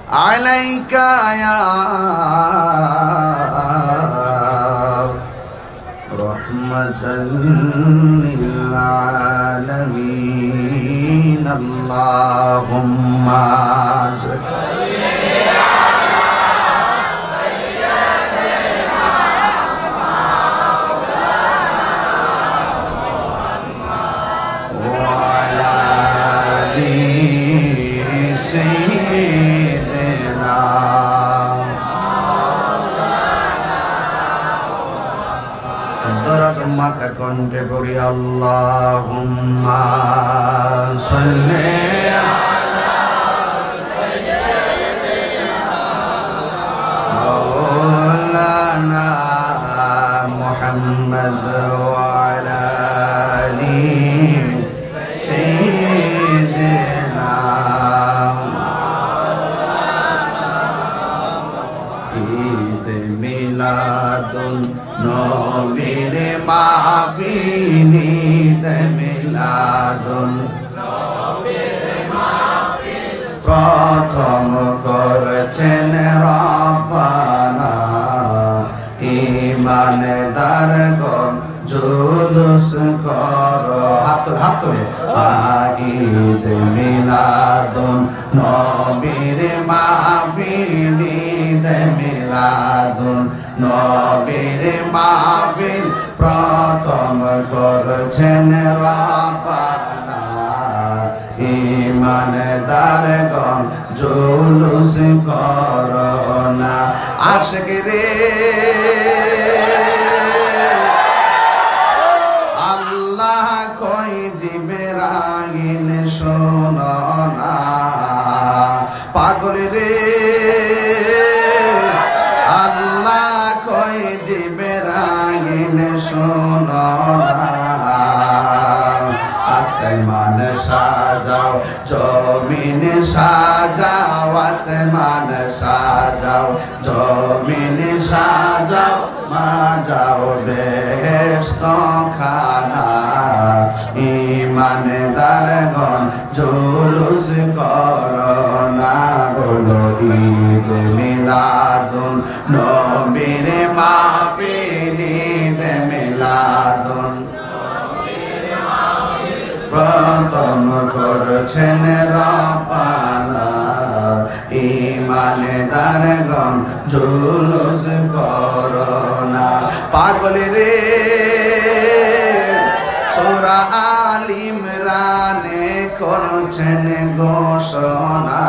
عليك يا رحمة للعالمين اللهم কণ্ঠে পড়ি আল্লাহুম্মা সাল্লি আলা সাইয়্যিদিনা মাওলানা মুহাম্মদ ওয়া আলা আলি সাইয়্যিদিনা ঈদ মিলাদুন নবীর মাহফিল ঈদ মিলাদুন নবীর মাহফিল প্রথম করেছেন রব্বানা ঈমানদারগণ জুলুস করো হাত ধরে ঈদ মিলাদুন নবীর মাহফিল ঈদ মিলাদুন নবীর মাহফিল প্রথম করছেন রব্বানা ঈমানদারগণ জুলুস করো না আশিক রে আল্লাহ কই জিবরাইল শোনো না পাগল রে আল্লাহ কই জিবরাইল শোনো না আসমান সাজাও জমিন সাজাও আসমান সাজাও জমিন সাজাও মাজাও বেহেশত খানা ঈমানদারগণ জুলুস করো না বলো ঈদ মিলাদুন নবীর মাহফিল ঈদ মিলাদুন প্রথম করছেন রব্বানা ঈমানদারগণ জুলুস করো না পাগল রে সূরা আল ইমরানে করছেন ঘোষণা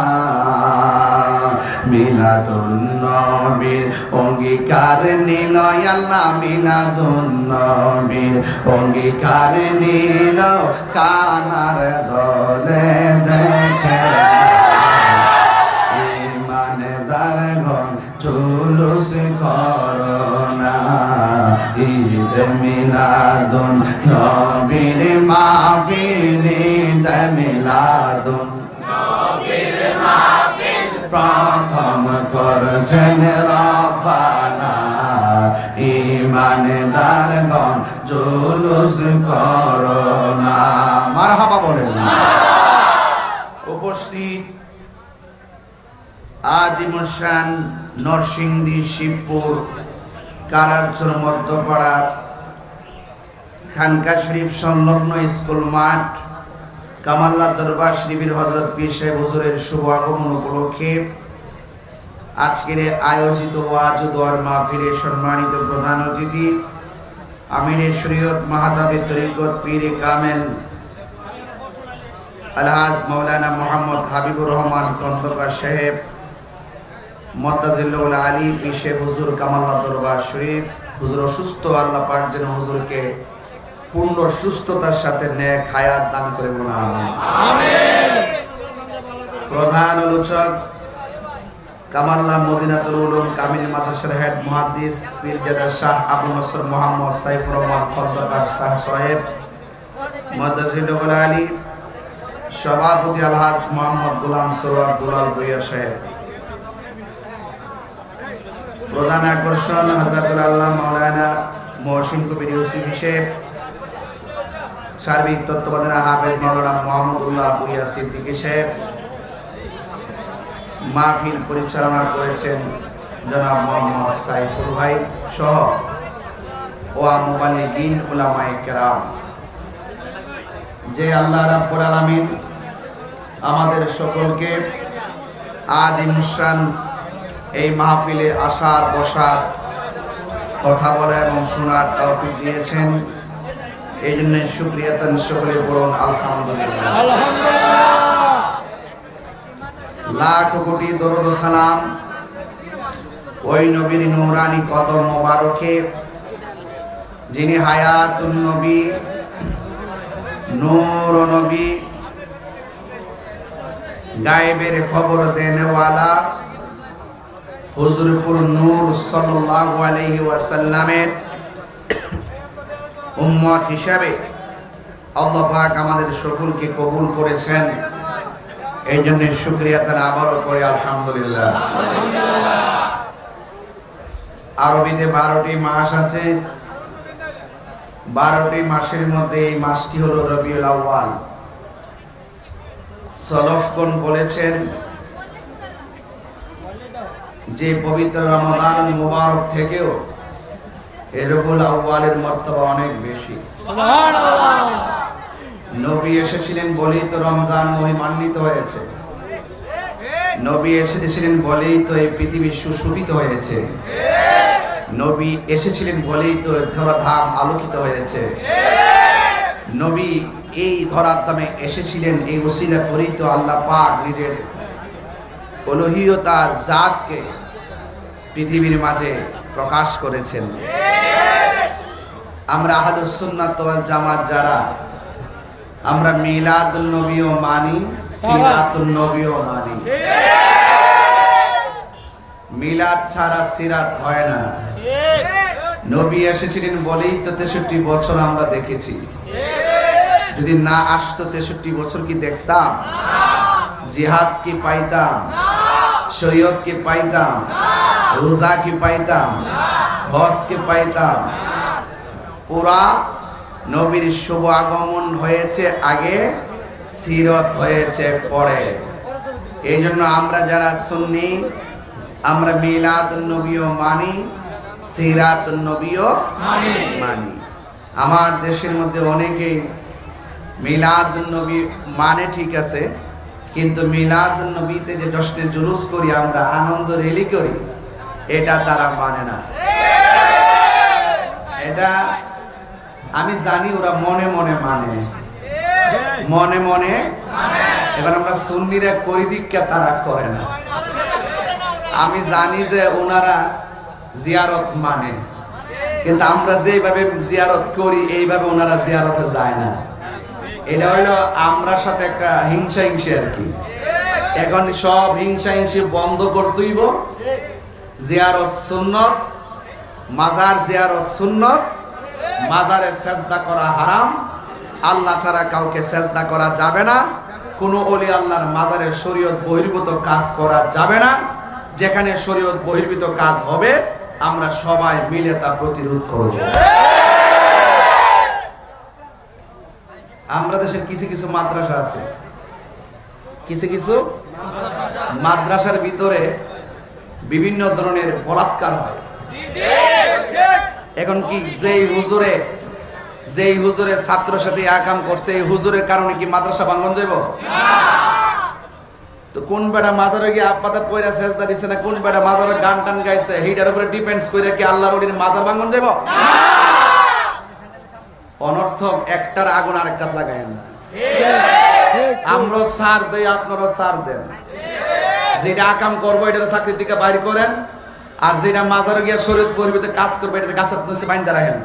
মিলাদুন নবীর অঙ্গীকার নিল আল্লাহ মিলাদুন নবীর অঙ্গীকার নিল কানার দলে দেখে ঈমানদারগণ জুলুস করো না ঈদ মিলাদুন নবীর মাহফিল ঈদ মিলাদুন নবীর মাহফিল প্রথম করছেন রব্বানা ঈমানদারগণ জুলুস করো না মারহাবা বলেন উপস্থিত আজিমুসান নরসিংদী শিবপুর কারারচর মধ্যপাড়া খানকা শরীফ সংলগ্ন স্কুল মাঠ কামাল্লা দরবার শরীফের হযরত পীর সাহেব হুজুরের শুভ আগমন উপলক্ষে আজকের আয়োজিত ওয়াজ ও দোয়ার মাহফিলে সম্মানিত প্রধান অতিথি আমিরে শরীয়ত মাহতাবে তরিকত পীর কামেল আলহাজ মাওলানা মুহাম্মদ হাবিবুর রহমান খন্দকার সাহেব মুত্তাজিল্লাহুল আলী পীর সাহেব হুজুর কামাল্লা দরবার শরীফ হুজুর অসুস্থ আল্লাহ পাক যেন হুজুরকে পূর্ণ সুস্থতার সাথে নেক হায়াত দান করে বলুন আমিন প্রধান আলোচক কামাল্লা মদিনাতুল উলুম কামিল মাদ্রাসার হেড মুহাদ্দিস পীরজাদা শাহ আবু নসর মোহাম্মদ সাইফুর রহমান খন্দকার শাহ সাহেব মুত্তাজিল্লাহুল আলী সভাপতি আলহাজ মোহাম্মদ গোলাম সরওয়ার দুলাল ভূঁইয়া সাহেব প্রধান আকর্ষণ হযরতুল আল্লাহ মাওলানা মহসিন কবির ইউসুফী সাহেব সার্বিক তত্ত্বাবধানে হাফেজ মাওলানা মোহাম্মদুল্লাহ বুইয়া সিদ্দিকী সাহেব, মাহফিল পরিচালনা করেছেন জনাব মোহাম্মদ সাইফুল ভাই সহ ওয়া মুবাল্লিগিন উলামায়ে কেরাম। যে আল্লাহ রাব্বুল আলামিন আমাদের সকলকে আজ অনুষ্ঠান এই মাহফিলে আসার বসার কথা বলা এবং শোনার তৌফিক দিয়েছেন, এই জন্য শুকরিয়া তান সকলে বলুন আলহামদুলিল্লাহ। লাখ কোটি দরুদ ও সালাম ওই নবীর নূরানি কদম মোবারকে, যিনি হায়াতুন নবী, নূর নবী, গায়েবের খবর দেনেওয়ালা হুজুরপুর নূর সাল্লাল্লাহু আলাইহি ওয়াসাল্লামের উম্মত হিসাবে আল্লাহ পাক আমাদের সকলকে কবুল করেছেন, এই জন্য শুকরিয়া তার আবারও করে আলহামদুলিল্লাহ। আরবিতে 12টি মাস আছে, 12টি মাসের মধ্যে এই মাসটি হলো রবিউল আউয়াল। সলফগণ বলেছেন যে পবিত্র রমাদান মুবারক থেকেও এই রবিউল আউয়ালের মর্তবা অনেক বেশি। সুবহানাল্লাহ। নবী এসেছিলেন বলেই তো রমজান মহিমান্বিত হয়েছে, নবী এসেছিলেন বলেই তো এই পৃথিবী সুশোভিত হয়েছে, নবী এসেছিলেন বলেই তো ধরাধাম আলোকিত হয়েছে, নবী এই ধরাধামে এসেছিলেন এই ওসিলা করেই তো আল্লাহ পাক নিজের অলৌহিকতার জাতকে পৃথিবীর মাঝে প্রকাশ করেছেন। আমরা আহলুস সুন্নাত ওয়াল জামাত যারা, আমরা মিলাদুন নবীও মানি, সিরাতুন নবীও মানি। মিলাদ ছাড়া সিরাত হয় না। নবী এসেছিলেন বলেই তো 63 বছর আমরা দেখেছি। যদি না আসতো 63 বছর কি দেখতাম? জিহাদ কি পাইতাম? শরীয়ত কি পাইতাম? রোজা কি পাইতাম? হজ কি পাইতাম? পুরা নবীর শুভ আগমন হয়েছে আগে, সিরত হয়েছে পরে। এই জন্য আমরা যারা সুন্নি, আমরা মিলাদুন নবীও মানি, সিরাতুন নবীও মানি। আমার দেশের মধ্যে অনেকেই মিলাদুন নবী মানে ঠিক আছে, কিন্তু মিলাদুন নবীতে যে জশ্নে জুলুস করি আমরা, আনন্দ রেলি করি, এটা তারা মানে না। এটা আমি জানি ওরা মনে মনে মানে, মনে মনে। এবার আমরা সুন্নিরা করি দীক্ষা, তারা করে না। আমি জানি যে ওনারা জিয়ারত মানে, কিন্তু আমরা যেভাবে জিয়ারত করি এইভাবে ওনারা জিয়ারতে যায় না। এটা হলো আমরার সাথে একটা হিংসা হিংসি আর কি। এখন সব হিংসা হিংসি বন্ধ করতেইব। জিয়ারত সুন্নত, মাজার জিয়ারত সুন্নত, মাজারে সেজদা করা হারাম, আল্লাহ ছাড়া কাউকে সেজদা করা যাবে না, কোনো ওলি আল্লাহর মাজারে শরীয়ত বহির্ভূত কাজ করা যাবে না। যেখানে শরীয়ত বহির্ভূত কাজ হবে আমরা সবাই মিলে তা প্রতিরোধ করব। আমরা দেশের কিছু কিছু মাদ্রাসা আছে, কিছু কিছু মাদ্রাসার ভিতরে বিভিন্ন ধরনের বলাৎকার হয়। এখন কি যেই হুজুরে ছাত্রের সাথে আকাম করছে, এই হুজুরের কারণে কি মাদ্রাসা ভাঙন যাইব? তো কোন বেটা মাজারে গিয়ে আপাতা পয়রা সেজদা দিছে না, কোন বেটা মাজারে গান টান গাইছে, এইটার উপরে ডিপেন্ডস করে কি আল্লাহর ওলির মাজার ভাঙন যাইব? অনর্থক একটার আগুন আরেকটা লাগায়েন না। আমরা সার দেই, আপনারা সার দেন। যেটা আকাম করবো এটা চাকরি থেকে বাইর করেন, আর যেটা মাজারে গিয়ে শরীয়ত বহির্ভূত কাজ করবে এটা গাছের নিচে বাইন্ধা রাখেন।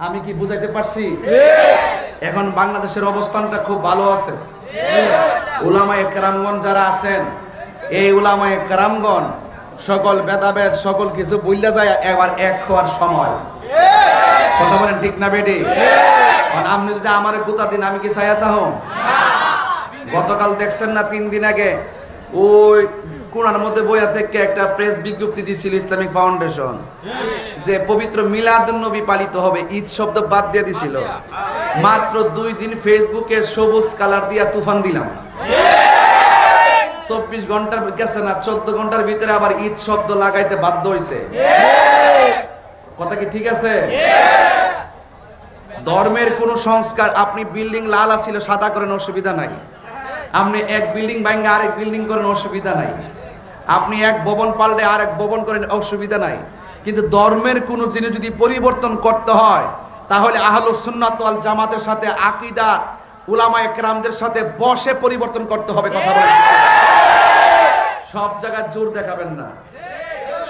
আমি কি বুঝাইতে পারছি? এখন বাংলাদেশের অবস্থানটা খুব ভালো আছে। উলামায়ে কেরামগণ যারা আছেন, এই উলামায়ে কেরামগণ সকল ভেদাভেদ সকল কিছু ভুইলা যায়, এবার এক হওয়ার সময়। কথা বলেন ঠিক না বেটি? আপনি যদি আমারে গুতা দিন, আমি কি ছায়াতা হম? গতকাল দেখছেন না 3 দিন আগে ওই কোণার মধ্যে বইয়া থেকে একটা প্রেস বিজ্ঞপ্তি দিয়েছিল ইসলামিক ফাউন্ডেশন যে পবিত্র মিলাদুন্নবী পালিত হবে, ঈদ শব্দ বাদ দিয়ে দিছিল। মাত্র 2 দিন ফেসবুকে সবুজ কালার দিয়া তুফান দিলাম। 24 ঘন্টার গেছে না, 14 ঘন্টার ভিতরে আবার ঈদ শব্দ লাগাইতে বাধ্য হইছে। কথা কি ঠিক আছে? ধর্মের কোন সংস্কার, আপনি বিল্ডিং লাল ছিল সাদা করেন, অসুবিধা নাই। আপনি এক বিল্ডিং ভাঙা আরেক বিল্ডিং করেন, অসুবিধা নাই। আপনি এক ভবন পাল্টে আরেক ভবন করেন, অসুবিধা নাই। কিন্তু ধর্মের কোন জিনিস যদি পরিবর্তন করতে হয় তাহলে আহলুস সুন্নাত ওয়াল জামাতের সাথে আকীদা উলামায়ে কেরামদের সাথে বসে পরিবর্তন করতে হবে। কথা বলেন। সব জায়গায় জোর দেখাবেন না।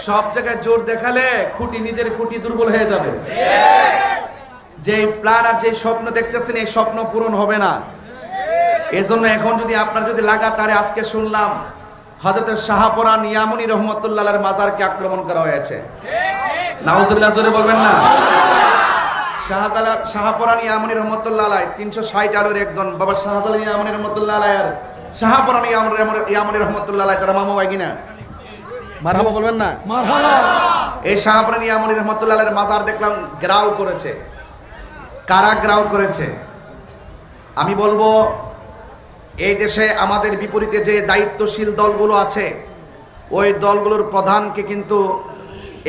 সব জায়গায় জোর দেখালে খুঁটি, নিজের খুঁটি দুর্বল হয়ে যাবে। যে প্ল্যান আর যে স্বপ্ন দেখতেছেন এই স্বপ্ন পূরণ হবে না। এজন্য এখন যদি আপনার যদি লাগাতারে, আজকে শুনলাম হযরত শাহপরান ইয়ামনি রহমাতুল্লাহর মাজারকে আক্রমণ করা হয়েছে। নাউজুবিল্লাহ, জোরে বলবেন না। শাহপরান ইয়ামনি রহমাতুল্লাহ আলাইহি 360 আলোর একজন বাবা শাহজালাল ইয়ামনি রহমাতুল্লাহ আলাইহি আর শাহপরান ইয়ামনি রহমাতুল্লাহ আলাইহি তারা মামা ভাই কিনা? মারহাবা বলবেন না? মারহাবা। এই শাহপরান ইয়ামনি রহমাতুল্লাহ আলাইহির মাজার দেখলাম গ্রাউ করেছে। কারা গ্রাউ করেছে? আমি বলবো এই দেশে আমাদের বিপরীতে যে দায়িত্বশীল দলগুলো আছে ওই দলগুলোর প্রধানকে কিন্তু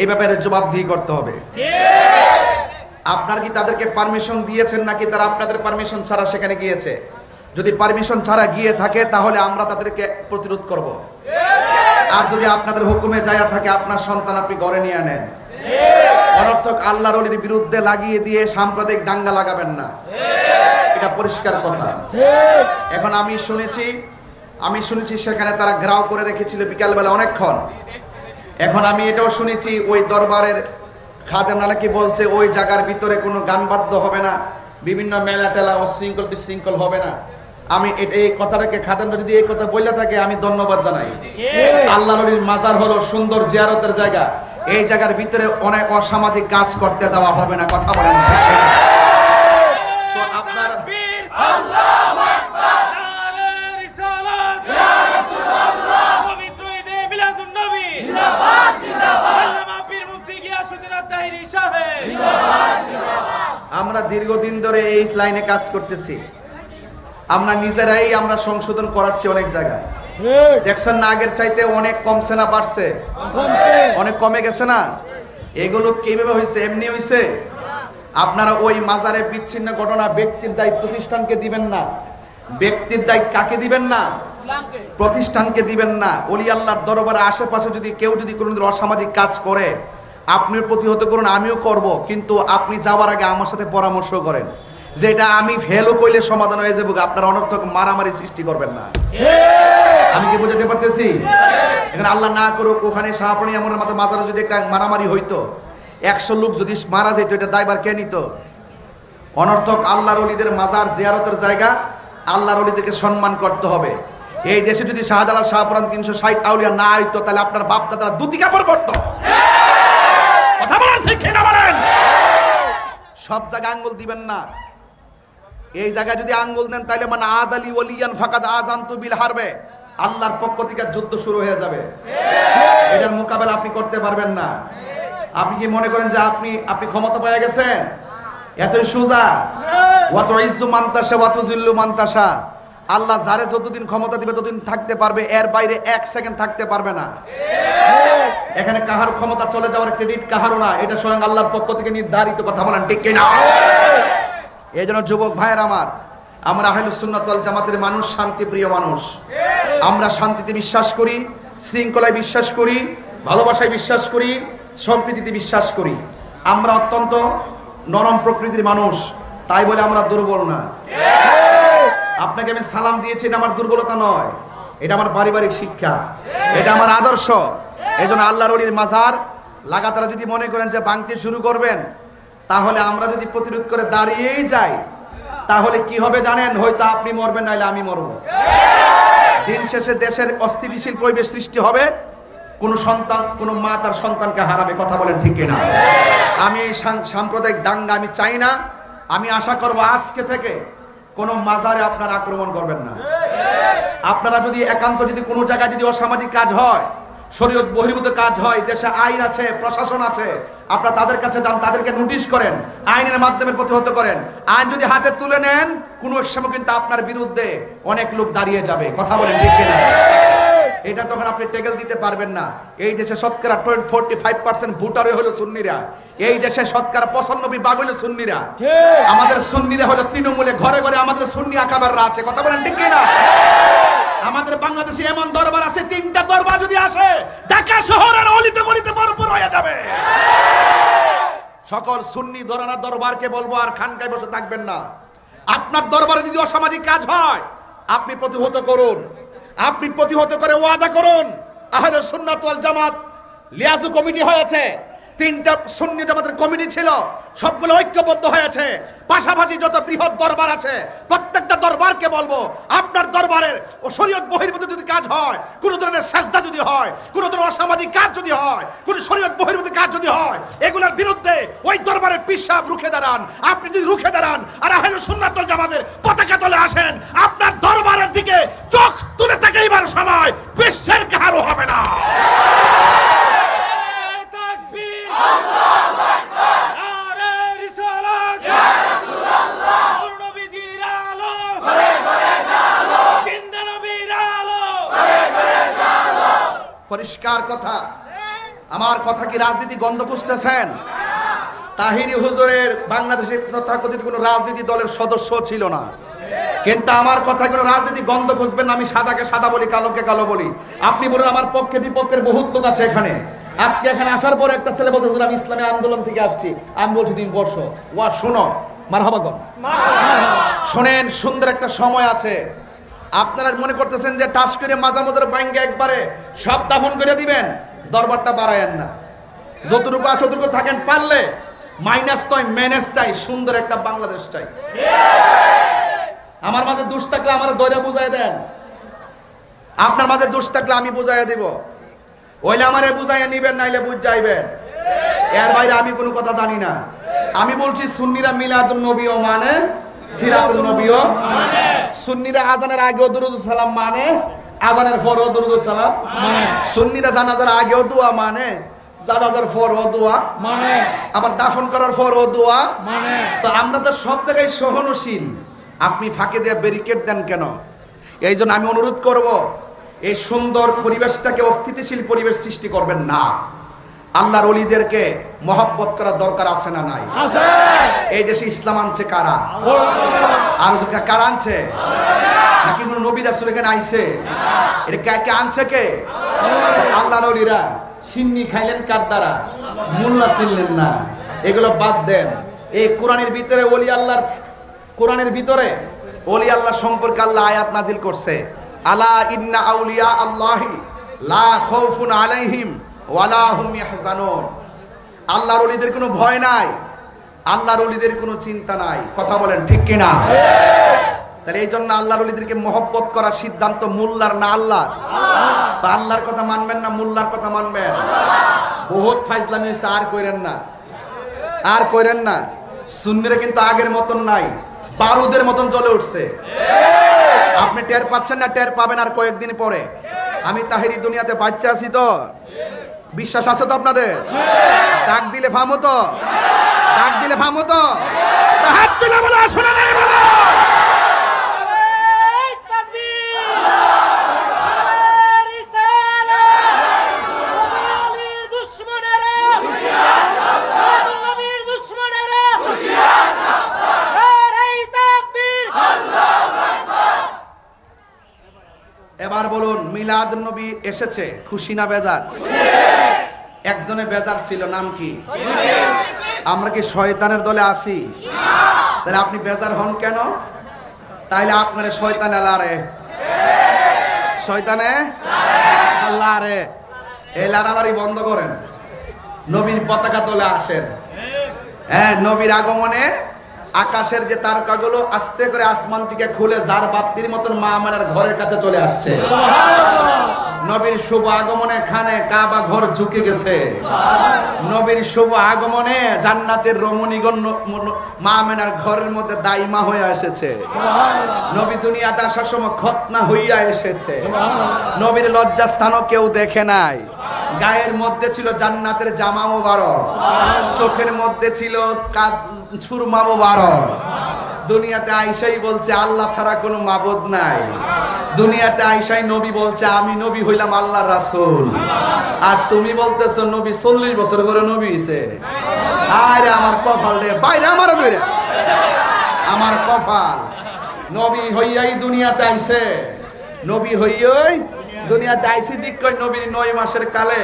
এই ব্যাপারে জবাবদিহি করতে হবে। আপনার কি তাদেরকে পারমিশন দিয়েছেন নাকি তারা আপনাদের পারমিশন ছাড়া সেখানে গিয়েছে? যদি পারমিশন ছাড়া গিয়ে থাকে তাহলে আমরা তাদেরকে প্রতিরোধ করব। আর যদি আপনাদের হুকুমে যায়া থাকে আপনার সন্তান আপনি ঘরে নিয়ে নেন। অনর্থক আল্লাহর ওলির বিরুদ্ধে লাগিয়ে দিয়ে সাম্প্রদায়িক দাঙ্গা লাগাবেন না। এটা পরিষ্কার কথা। এখন আমি শুনেছি সেখানে তারা গ্রাউ করে রেখেছিল বিকালবেলা অনেকক্ষণ। এখন আমি এটাও শুনেছি ওই দরবারের খাদেমরা নাকি বলছে ওই জায়গার ভিতরে কোনো গান বাদ্য হবে না, বিভিন্ন মেলা টেলা অশৃঙ্খল বিশৃঙ্খল হবে না। আমি এই কথাটাকে খাদেমরা যদি এই কথা বলে থাকে আমি ধন্যবাদ জানাই। আল্লাহর ওলির মাজার হলো সুন্দর জিয়ারতের জায়গা, এই জায়গার ভিতরে অনেক অসামাজিক কাজ করতে দেওয়া হবে না। কথা বলেন। তো আপনার আল্লাহু আকবার, নারে রিসালাত, ইয়া রাসূলুল্লাহ, পবিত্র ঈদে মিলাদুন নবী, জিন্দাবাদ জিন্দাবাদ, আল্লামা পীর মুফতি গিয়াসউদ্দিন আত-তাহিরি সাহেব, জিন্দাবাদ জিন্দাবাদ। আমরা দীর্ঘদিন ধরে এই লাইনে কাজ করতেছি। আমরা নিজেরাই আমরা সংশোধন করাচ্ছি অনেক জায়গায়। দেখছেন না আগের চাইতে অনেক কমছে না বাড়ছে? অনেক কমে গেছে না? এগুলো কিভাবে হয়েছে? এমনি হয়েছে? আপনারা ওই মাজারে বিচ্ছিন্ন ঘটনা ব্যক্তির দায় প্রতিষ্ঠানকে দিবেন না। ব্যক্তির দায় কাকে দিবেন না? প্রতিষ্ঠানকে দিবেন না। ওলি আল্লাহর দরবারে আশেপাশে যদি কেউ যদি কোনো অসামাজিক কাজ করে আপনিও প্রতিহত করুন, আমিও করব, কিন্তু আপনি যাওয়ার আগে আমার সাথে পরামর্শ করেন যেটা আমি ফেলও কইলে সমাধান হয়ে যাবে। আপনারা অনর্থক মারামারি সৃষ্টি করবেন না। আমি কি বুঝাতে পারতেছি? এখানে আল্লাহ না করুক ওখানে শাহপরান ইয়ামনি মাজারে যদি একটা মারামারি হইতো, 100 লোক যদি মারা যেত, এটা দায়ভার কে নিত? অনর্থক আল্লাহর ওলিদের মাজার জিয়ারতের জায়গা, আল্লাহর ওলিদেরকে সম্মান করতে হবে। এই দেশে যদি শাহজালাল শাহপরান 360 আউলিয়া না হইতো তাহলে আপনার বাপ দাদারা দুটি কাপড় পরতো। কথা বলেন ঠিক কিনা বলেন? সব জায়গায় আঙ্গুল দিবেন না। এই জায়গায় যদি আঙ্গুল দেন তাহলে মানে আদালি ওলিয়ান ফাকাদ আযানতু বিল হারবে, আল্লাহর পক্ষ থেকে যুদ্ধ শুরু হয়ে যাবে। এটার মোকাবেলা আপনি করতে পারবেন না। আপনি কি মনে করেন যে আপনি ক্ষমতা পেয়ে গেছেন? এতই সোজা? ওয়াত ইজ্জু মান তাশা ওয়া তুযিল্লু মান তাশা। আল্লাহ যারে যতদিন ক্ষমতা দিবে ততদিন থাকতে পারবে, এর বাইরে 1 সেকেন্ড থাকতে পারবে না। এখানে কাহার ক্ষমতা চলে যাওয়ার ক্রেডিট কাহারও না, এটা স্বয়ং আল্লাহর পক্ষ থেকে নির্ধারিত। কথা বলেন ঠিক কিনা? এই জন্য যুবক ভাইয়ের আমার, আমরা আহলুস সুন্নাত ওয়াল জামাতের মানুষ শান্তিপ্রিয় মানুষ। আমরা শান্তিতে বিশ্বাস করি, শৃঙ্খলায় বিশ্বাস করি, ভালোবাসায় বিশ্বাস করি, সম্প্রীতিতে বিশ্বাস করি। আমরা অত্যন্ত নরম প্রকৃতির মানুষ, তাই বলে আমরা দুর্বল না। আপনাকে আমি সালাম দিয়েছি, এটা আমার দুর্বলতা নয়, এটা আমার পারিবারিক শিক্ষা, এটা আমার আদর্শ। এই জন্য আল্লাহর ওলির মাজার লাগাতার যদি মনে করেন যে ভাঙতে শুরু করবেন, তাহলে আমরা যদি প্রতিরোধ করে দাঁড়িয়েই যাই তাহলে কি হবে জানেন? হয়তো আপনি মরবেন, নাইলে আমি মরব। দিন শেষে দেশের অস্থিতিশীল পরিবেশ সৃষ্টি হবে, কোন সন্তান, কোন মা তার সন্তানকে হারাবে। কথা বলেন ঠিক কিনা? আমি এই সাম্প্রদায়িক দাঙ্গা আমি চাই না। আমি আশা করব আজকে থেকে কোন মাজারে আপনারা আক্রমণ করবেন না। আপনারা যদি একান্ত যদি কোনো জায়গায় যদি অসামাজিক কাজ হয়, শরীয়ত বহির্ভূত কাজ হয়, দেশে আইন আছে, প্রশাসন আছে, আপনারা তাদের কাছে যান, তাদেরকে নোটিশ করেন, আইনের মাধ্যমে প্রতিহত করেন। আইন যদি হাতে তুলে নেন, কোনো এক সময় কিন্তু আপনার বিরুদ্ধে অনেক লোক দাঁড়িয়ে যাবে। কথা বলেন ঠিক কিনা? এটা তখন আপনি টেকেল দিতে পারবেন না। এই দেশে শতকরা 45% ভোটারই হলো সুন্নিরা। এই দেশে শতকরা 95% হলো সুন্নিরা। আমাদের সুন্নিরা হলো তৃণমূলে, ঘরে ঘরে আমাদের সুন্নি আকাবাররা আছে। কথা বলেন ঠিক কিনা? আমাদের বাংলাদেশে এমন দরবার আছে, 3টা দরবার যদি আসে, ঢাকা শহরের অলিতে গলিতে ভরপুর হয়ে যাবে। সকল সুন্নি দরানা দরবারকে বলবো আর খানকায় বসে থাকবেন না। আপনার দরবারে যদি অসামাজিক কাজ হয়, আপনি প্রতিহত করুন। আপনি প্রতিহত করে ওয়াদা করুন। আহলে সুন্নাত ওয়াল জামাত লিয়াজু কমিটি হয়েছে, 3টা সুন্নি জামাতের কমিটি ছিল, সবগুলো ঐক্যবদ্ধ হয়েছে। পাশাপাশি যত বৃহৎ দরবার আছে, প্রত্যেকটা দরবারকে বলবো, আপনার দরবারের ও শরীয়ত বহির্ভূত যদি কাজ হয়, কোন ধরনের সাজদা যদি হয়, কোন ধরনের অসামাজিক কাজ যদি হয়, কোন শরীয়ত বহির্ভূত কাজ যদি হয়, এগুলোর বিরুদ্ধে ওই দরবারের পীর সাহেব রুখে দাঁড়ান। আপনি যদি রুখে দাঁড়ান আর আহলে সুন্নাত ওয়াল জামাতের পতাকা তলে আসেন, আপনার দরবারের দিকে চোখ তুলে তাকাইবার সময় বিশ্বের কারো হবে না। পরিষ্কার কথা। আমার কথা কি রাজনীতি গন্ধ খুঁজতেছেন? তাহিরি হুজুরের বাংলাদেশে তথাকথিত কোনো রাজনীতি দলের সদস্য ছিল না, কিন্তু আমার কথা কোনো রাজনীতি গন্ধ খুঁজবেন না। আমি সাদাকে সাদা বলি, কালোকে কালো বলি। আপনি বলুন, আমার পক্ষে বিপক্ষের বহুত লোক আছে এখানে। আজকে এখানে আসার পর একটা ছেলে বলতে, আমি ইসলামী আন্দোলন থেকে আসছি। আমি বলছি তুমি বসো, ওয়া শোনো, মারহাবা গো, শোনেন। সুন্দর একটা সময় আছে। আপনারা মনে করতেছেন যে টাস করে মাজা মজার ব্যাংকে একবারে সব দাফন করে দিবেন, দরবারটা বাড়ায়েন না। যতটুকু আছে ততটুকু থাকেন। পারলে মাইনাস নয়, ম্যানেজ চাই, সুন্দর একটা বাংলাদেশ চাই। আমার মাঝে দোষ থাকলে আমার দইরা বুঝাই দেন, আপনার মাঝে দোষ থাকলে আমি বুঝাইয়া দিব। ওইলে আমারে বুঝাইয়া নিবেন, নাইলে বুঝ যাইবেন। এর বাইরে আমি কোনো কথা জানি না। আমি বলছি সুন্নিরা মিলাদুন নবীও মানে, সিরাতুন নবীও মানে। সুন্নিরা আজানের আগেও দুরূদ সালাম মানে, আজানের পরেও দুরূদ সালাম মানে। সুন্নিরা জানাজার আগেও দোয়া মানে, জানাজার পরেও দোয়া মানে, আবার দাফন করার পরেও দোয়া মানে। তো আমরা তো সব জায়গায় সহনশীল। আপনি ফাঁকে দিয়ে ব্যারিকেড দেন কেন? এই জন্য আমি অনুরোধ করব, এই সুন্দর পরিবেশটাকে অস্থিতিশীল পরিবেশ সৃষ্টি করবেন না। আল্লাহর ওলিদেরকে মহব্বত করার দরকার আছে না নাই? এই দেশে ইসলাম আনছে কারা? আর কারা আনছে? নাকি কোনো নবী রাসূল এখানে আইছে? এটা কে আনছে? কে? আল্লাহর ওলিরা। সিন্নি খাইলেন কার দ্বারা? মোল্লা ছিলেন না। এগুলো বাদ দেন। এই কোরআনের ভিতরে ওলি আল্লাহর, কোরআনের ভিতরে ওলি আল্লাহ সম্পর্কে আল্লাহ আয়াত নাজিল করছে। আলা ইন্না আউলিয়া আল্লাহি লা খাউফুন আলাইহিম ওয়ালা হুম ইয়াহজানুন। আল্লাহর ওলিদের কোনো ভয় নাই, আল্লাহর ওলিদের কোনো চিন্তা নাই। কথা বলেন ঠিক কিনা? তাহলে এই জন্য আল্লাহর ওলিদেরকে মহব্বত করার সিদ্ধান্ত মোল্লার না আল্লাহর? তো আল্লাহর কথা মানবেন না মোল্লার কথা মানবেন? বহুত ফাইজলামি হয়েছে, আর কইরেন না, আর কইরেন না। সুন্নিরা কিন্তু আগের মতন নাই, বারুদের মতন জ্বলে উঠছে। আপনি টের পাচ্ছেন না? টের পাবেন আর কয়েকদিন পরে। আমি তাহিরি দুনিয়াতে বাচ্চা আছি তো, বিশ্বাস আছে তো আপনাদের? ডাক দিলে ফামো তো, ডাক দিলে ফামো তো, হাত দিলে বলে শোনা নাই বলো। এবার বলুন, মিলাদ নবী এসেছে, খুশি না বেজার? একজনে বেজার ছিল, নাম কি? আমরা কি শয়তানের দলে আছি? তাহলে আপনি বেজার হন কেন? তাইলে আপনার শয়তান লারে, শয়তানে লারে। এই লারাবাড়ি বন্ধ করেন, নবীর পতাকা তোলে আসেন। হ্যাঁ, নবীর আগমনে আকাশের যে তারকাগুলো আস্তে করে আসমান থেকে খুলে যার বাতির মতন মা আমাদের ঘরের কাছে চলে আসছে। নবীর শুভ আগমনে খানে কাবা ঘর ঝুঁকে গেছে। নবীর শুভ আগমনে জান্নাতের রমণীগণ মা আমেনার ঘরের মধ্যে দাইমা হয়ে এসেছে। নবী দুনিয়াতে আসার সময় খতনা হইয়া এসেছে। নবীর লজ্জাস্থানও কেউ দেখে নাই। গায়ের মধ্যে ছিল জান্নাতের জামা মোবারক, চোখের মধ্যে ছিল সুরমা মোবারক। দুনিয়াতে আইসাই বলছে আল্লাহ ছাড়া কোনো মাবুদ নাই। দুনিয়াতে আইসাই নবী বলছে আমি নবী হইলাম আল্লাহর রাসূল। আর তুমি বলতেছো নবী 40 বছর পরে নবী হইছে। আরে আমার কপাল রে বাইরে আমার দইরা আমার কপাল। নবী হইয়াই দুনিয়াতে আইছে। নবী হইয়াই দুনিয়াতে আইছে দিক কই নবীর 9 মাসের কালে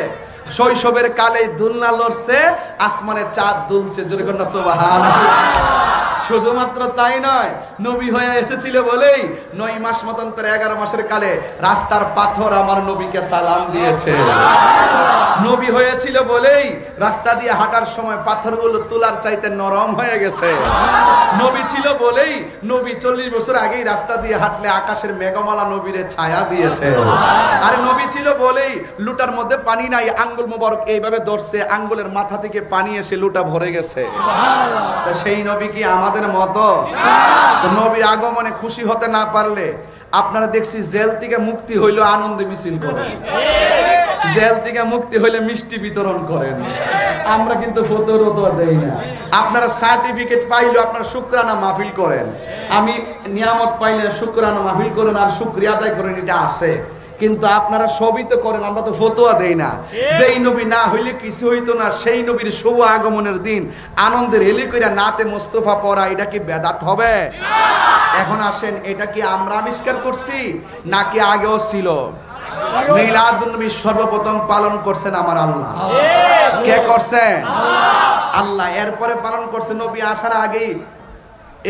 শৈশবের কালে দুলনা লড়ছে, আসমানের চাঁদ দুলছে। জোরে কোন সুবহানাল্লাহ। শুধুমাত্র তাই নয়, নবী হয়ে এসেছিল বলেই 9 মাস মতান্তরে 11 মাসের কালে রাস্তার পাথর আমার নবীকে সালাম দিয়েছে। নবী হয়েছিল বলেই রাস্তা দিয়ে হাঁটার সময় পাথরগুলো তুলার চাইতে নরম হয়ে গেছে। নবী ছিল বলেই নবী 40 বছর আগেই রাস্তা দিয়ে হাঁটলে আকাশের মেঘমালা নবীরে ছায়া দিয়েছে। আর নবী ছিল বলেই লুটার মধ্যে পানি নাই, আঙ্গুল মোবারক এইভাবে ধরছে, আঙ্গুলের মাথা থেকে পানি এসে লুটা ভরে গেছে। তা সেই নবী কি আমাদের মতো? নবীর আগমনে খুশি হতে না পারলে আপনারা দেখছি জেল থেকে মুক্তি হইলো আনন্দে মিছিল করেন, জেল থেকে মুক্তি হইলে মিষ্টি বিতরণ করেন। আমরা কিন্তু ফতোয়া দেই না। আপনারা সার্টিফিকেট পাইলো আপনারা শুকরানা মাহফিল করেন। আমি নিয়ামত পাইলে শুকরানা মাহফিল করেন আর শুকরিয়া আদায় করেন, এটা আছে। কিন্তু আপনারা সবই তো করেন, আমরা তো ফতোয়া দেই না। যেই নবী না হইলে কিছু হইতো না, সেই নবীর শুভ আগমনের দিন আনন্দের হেলি কইরা নাতে মোস্তফা পড়া, এটা কি বেদাত হবে? এখন আসেন, এটা কি আমরা আবিষ্কার করছি নাকি আগেও ছিল? মিলাদুন নবী সর্বপ্রথম পালন করছেন আমার আল্লাহ। কে করছেন? আল্লাহ। এরপরে পালন করছে নবী আসার আগেই।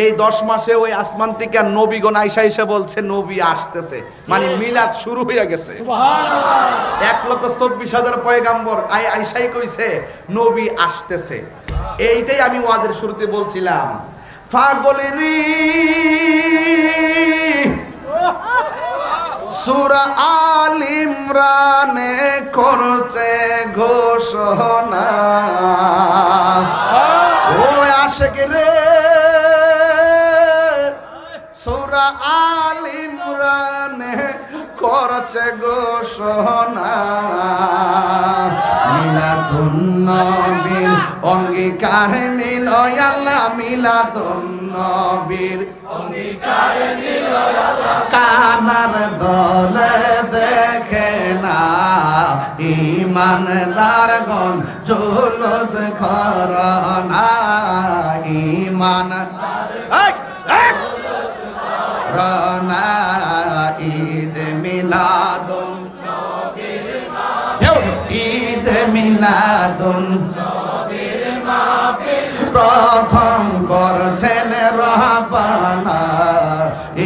এই 10 মাসে ওই আসমান থেকে নবীগণ আইসা এসে বলছে নবী আসতেছে, মানে মিলাদ শুরু হয়ে গেছে। 1,24,000 পয়গাম্বর আইসাই কইছে নবী আসতেছে। এইটাই আমি ওয়াজের শুরুতে বলছিলাম, পাগলেরি সূরা আল ইমরানে করছে ঘোষণা, ও আশিক রে সূরা আল ইমরানে করছে ঘোষণা, মিলাদুন নবীর অঙ্গীকার নিল আল্লাহ, মিলাদুন নবীর অঙ্গীকার নিল আল্লাহ। কানার দলে দেখে না ঈমানদারগণ জুলুস করনা, ঈমানদার রানা ঈদ মিলাদুন নবীর মাহফিল, ঈদ মিলাদুন নবীর মাহফিল প্রথম করছেন রাব্বানা,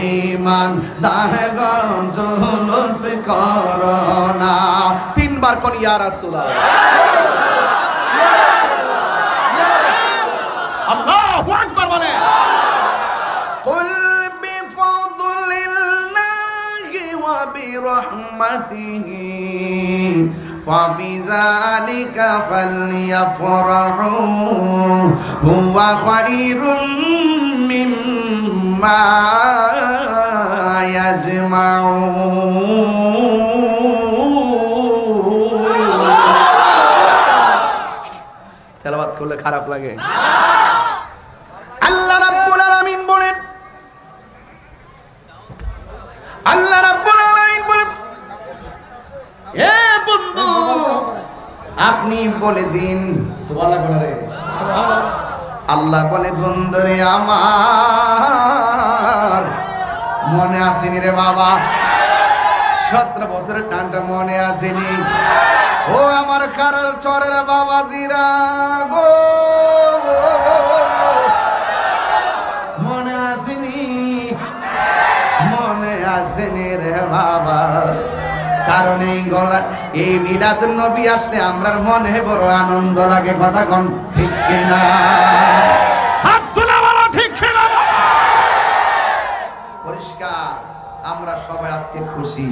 ঈমানদারগণ জুলুস করনা। 3 বার কোন ইয়া রাসূলুল্লাহ, আল্লাহু আকবার বলে। কুল برحمته فبذلك فليفرحوا هو خير مما يجمعون। তেলাওয়াত করলে খারাপ লাগে? আল্লাহ রাব্বুল আলামিন বলেন, আল্লাহ রাব্বুল আলামিন বলেন, এ বন্ধু আপনি বলে দিন সুবহানাল্লাহ বলে রে, সুবহানাল্লাহ। আল্লাহ বলে বন্ধুরে আমার মনে আসেনি রে বাবা, 17 বছরের টানটা মনে আসেনি। ও আমার কারার চরের বাবাজিরা গো, মনে আসেনি? মনে আসেনি রে বাবা। কারণ এই মিলাদুন নবী আসলে আমরার মনে বড় আনন্দ লাগে। কথা কোন ঠিক কিনা? হাত তোলা বলো ঠিক কিনা? পরিষ্কার আমরা সবাই আজকে খুশি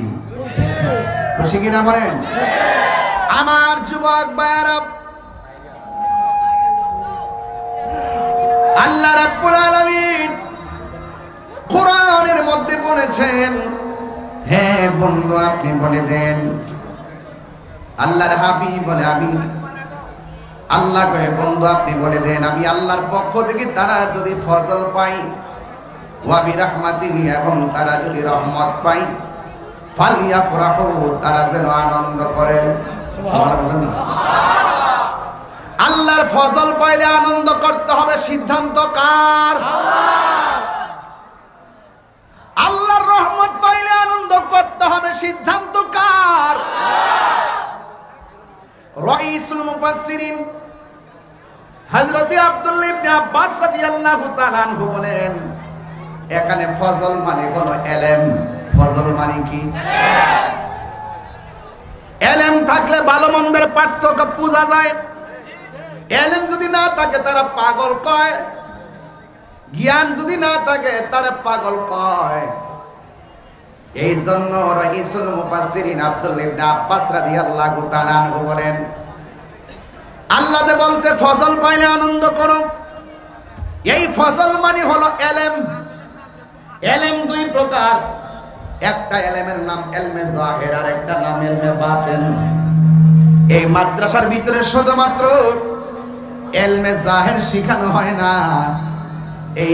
খুশি কিনা বলেন? আমার যুবক ভাইরা, আল্লাহ রাব্বুল আলামিন কোরআনের মধ্যে বলেছেন, হে বন্ধু আপনি বলে দেন, আল্লাহর হাবিব বলে আমি আল্লাহ কয়ে বন্ধু আপনি বলে দেন, আমি আল্লাহর পক্ষ থেকে তারা যদি ফজল পাই ওয়া বিরহমাতিহি, এবং তারা যদি রহমত পাই, ফালিয়াফরাহু, তারা যেন আনন্দ করে। সুবহানাল্লাহ। আল্লাহর ফজল পাইলে আনন্দ করতে হবে, সিদ্ধান্ত কার? আল্লাহর রহমত পাইলে আনন্দ করতে হবে, সিদ্ধান্ত কার? রাইসুল মুফাসসিরিন হযরত আব্দুল্লাহ ইবনে আব্বাস রাদিয়াল্লাহু তাআলা আনহু বলেন, এখানে ফজল মানে হলো ইলম। ফজল মানে কি? ইলম থাকলে ভালো মন্দের পার্থক্য বোঝা যায়। ইলম যদি না থাকে তারা পাগল কয়, জ্ঞান যদি না থাকে তারা পাগল কয়। এই জন্য রাইসুল মুফাসসিরিন আব্দুল্লাহ ইবনে আব্বাস রাদিয়াল্লাহু তাআলা আনহু বলেন, আল্লাহ যে বলছে ফজল পাইলে আনন্দ করো, এই ফজল মানে হলো ইলম। ইলম দুই প্রকার, একটা ইলমের নাম ইলমে যাহির, আর একটা নাম ইলমে বাতিন। এই মাদ্রাসার ভিতরে শুধুমাত্র ইলমে যাহির শেখানো হয় না, এই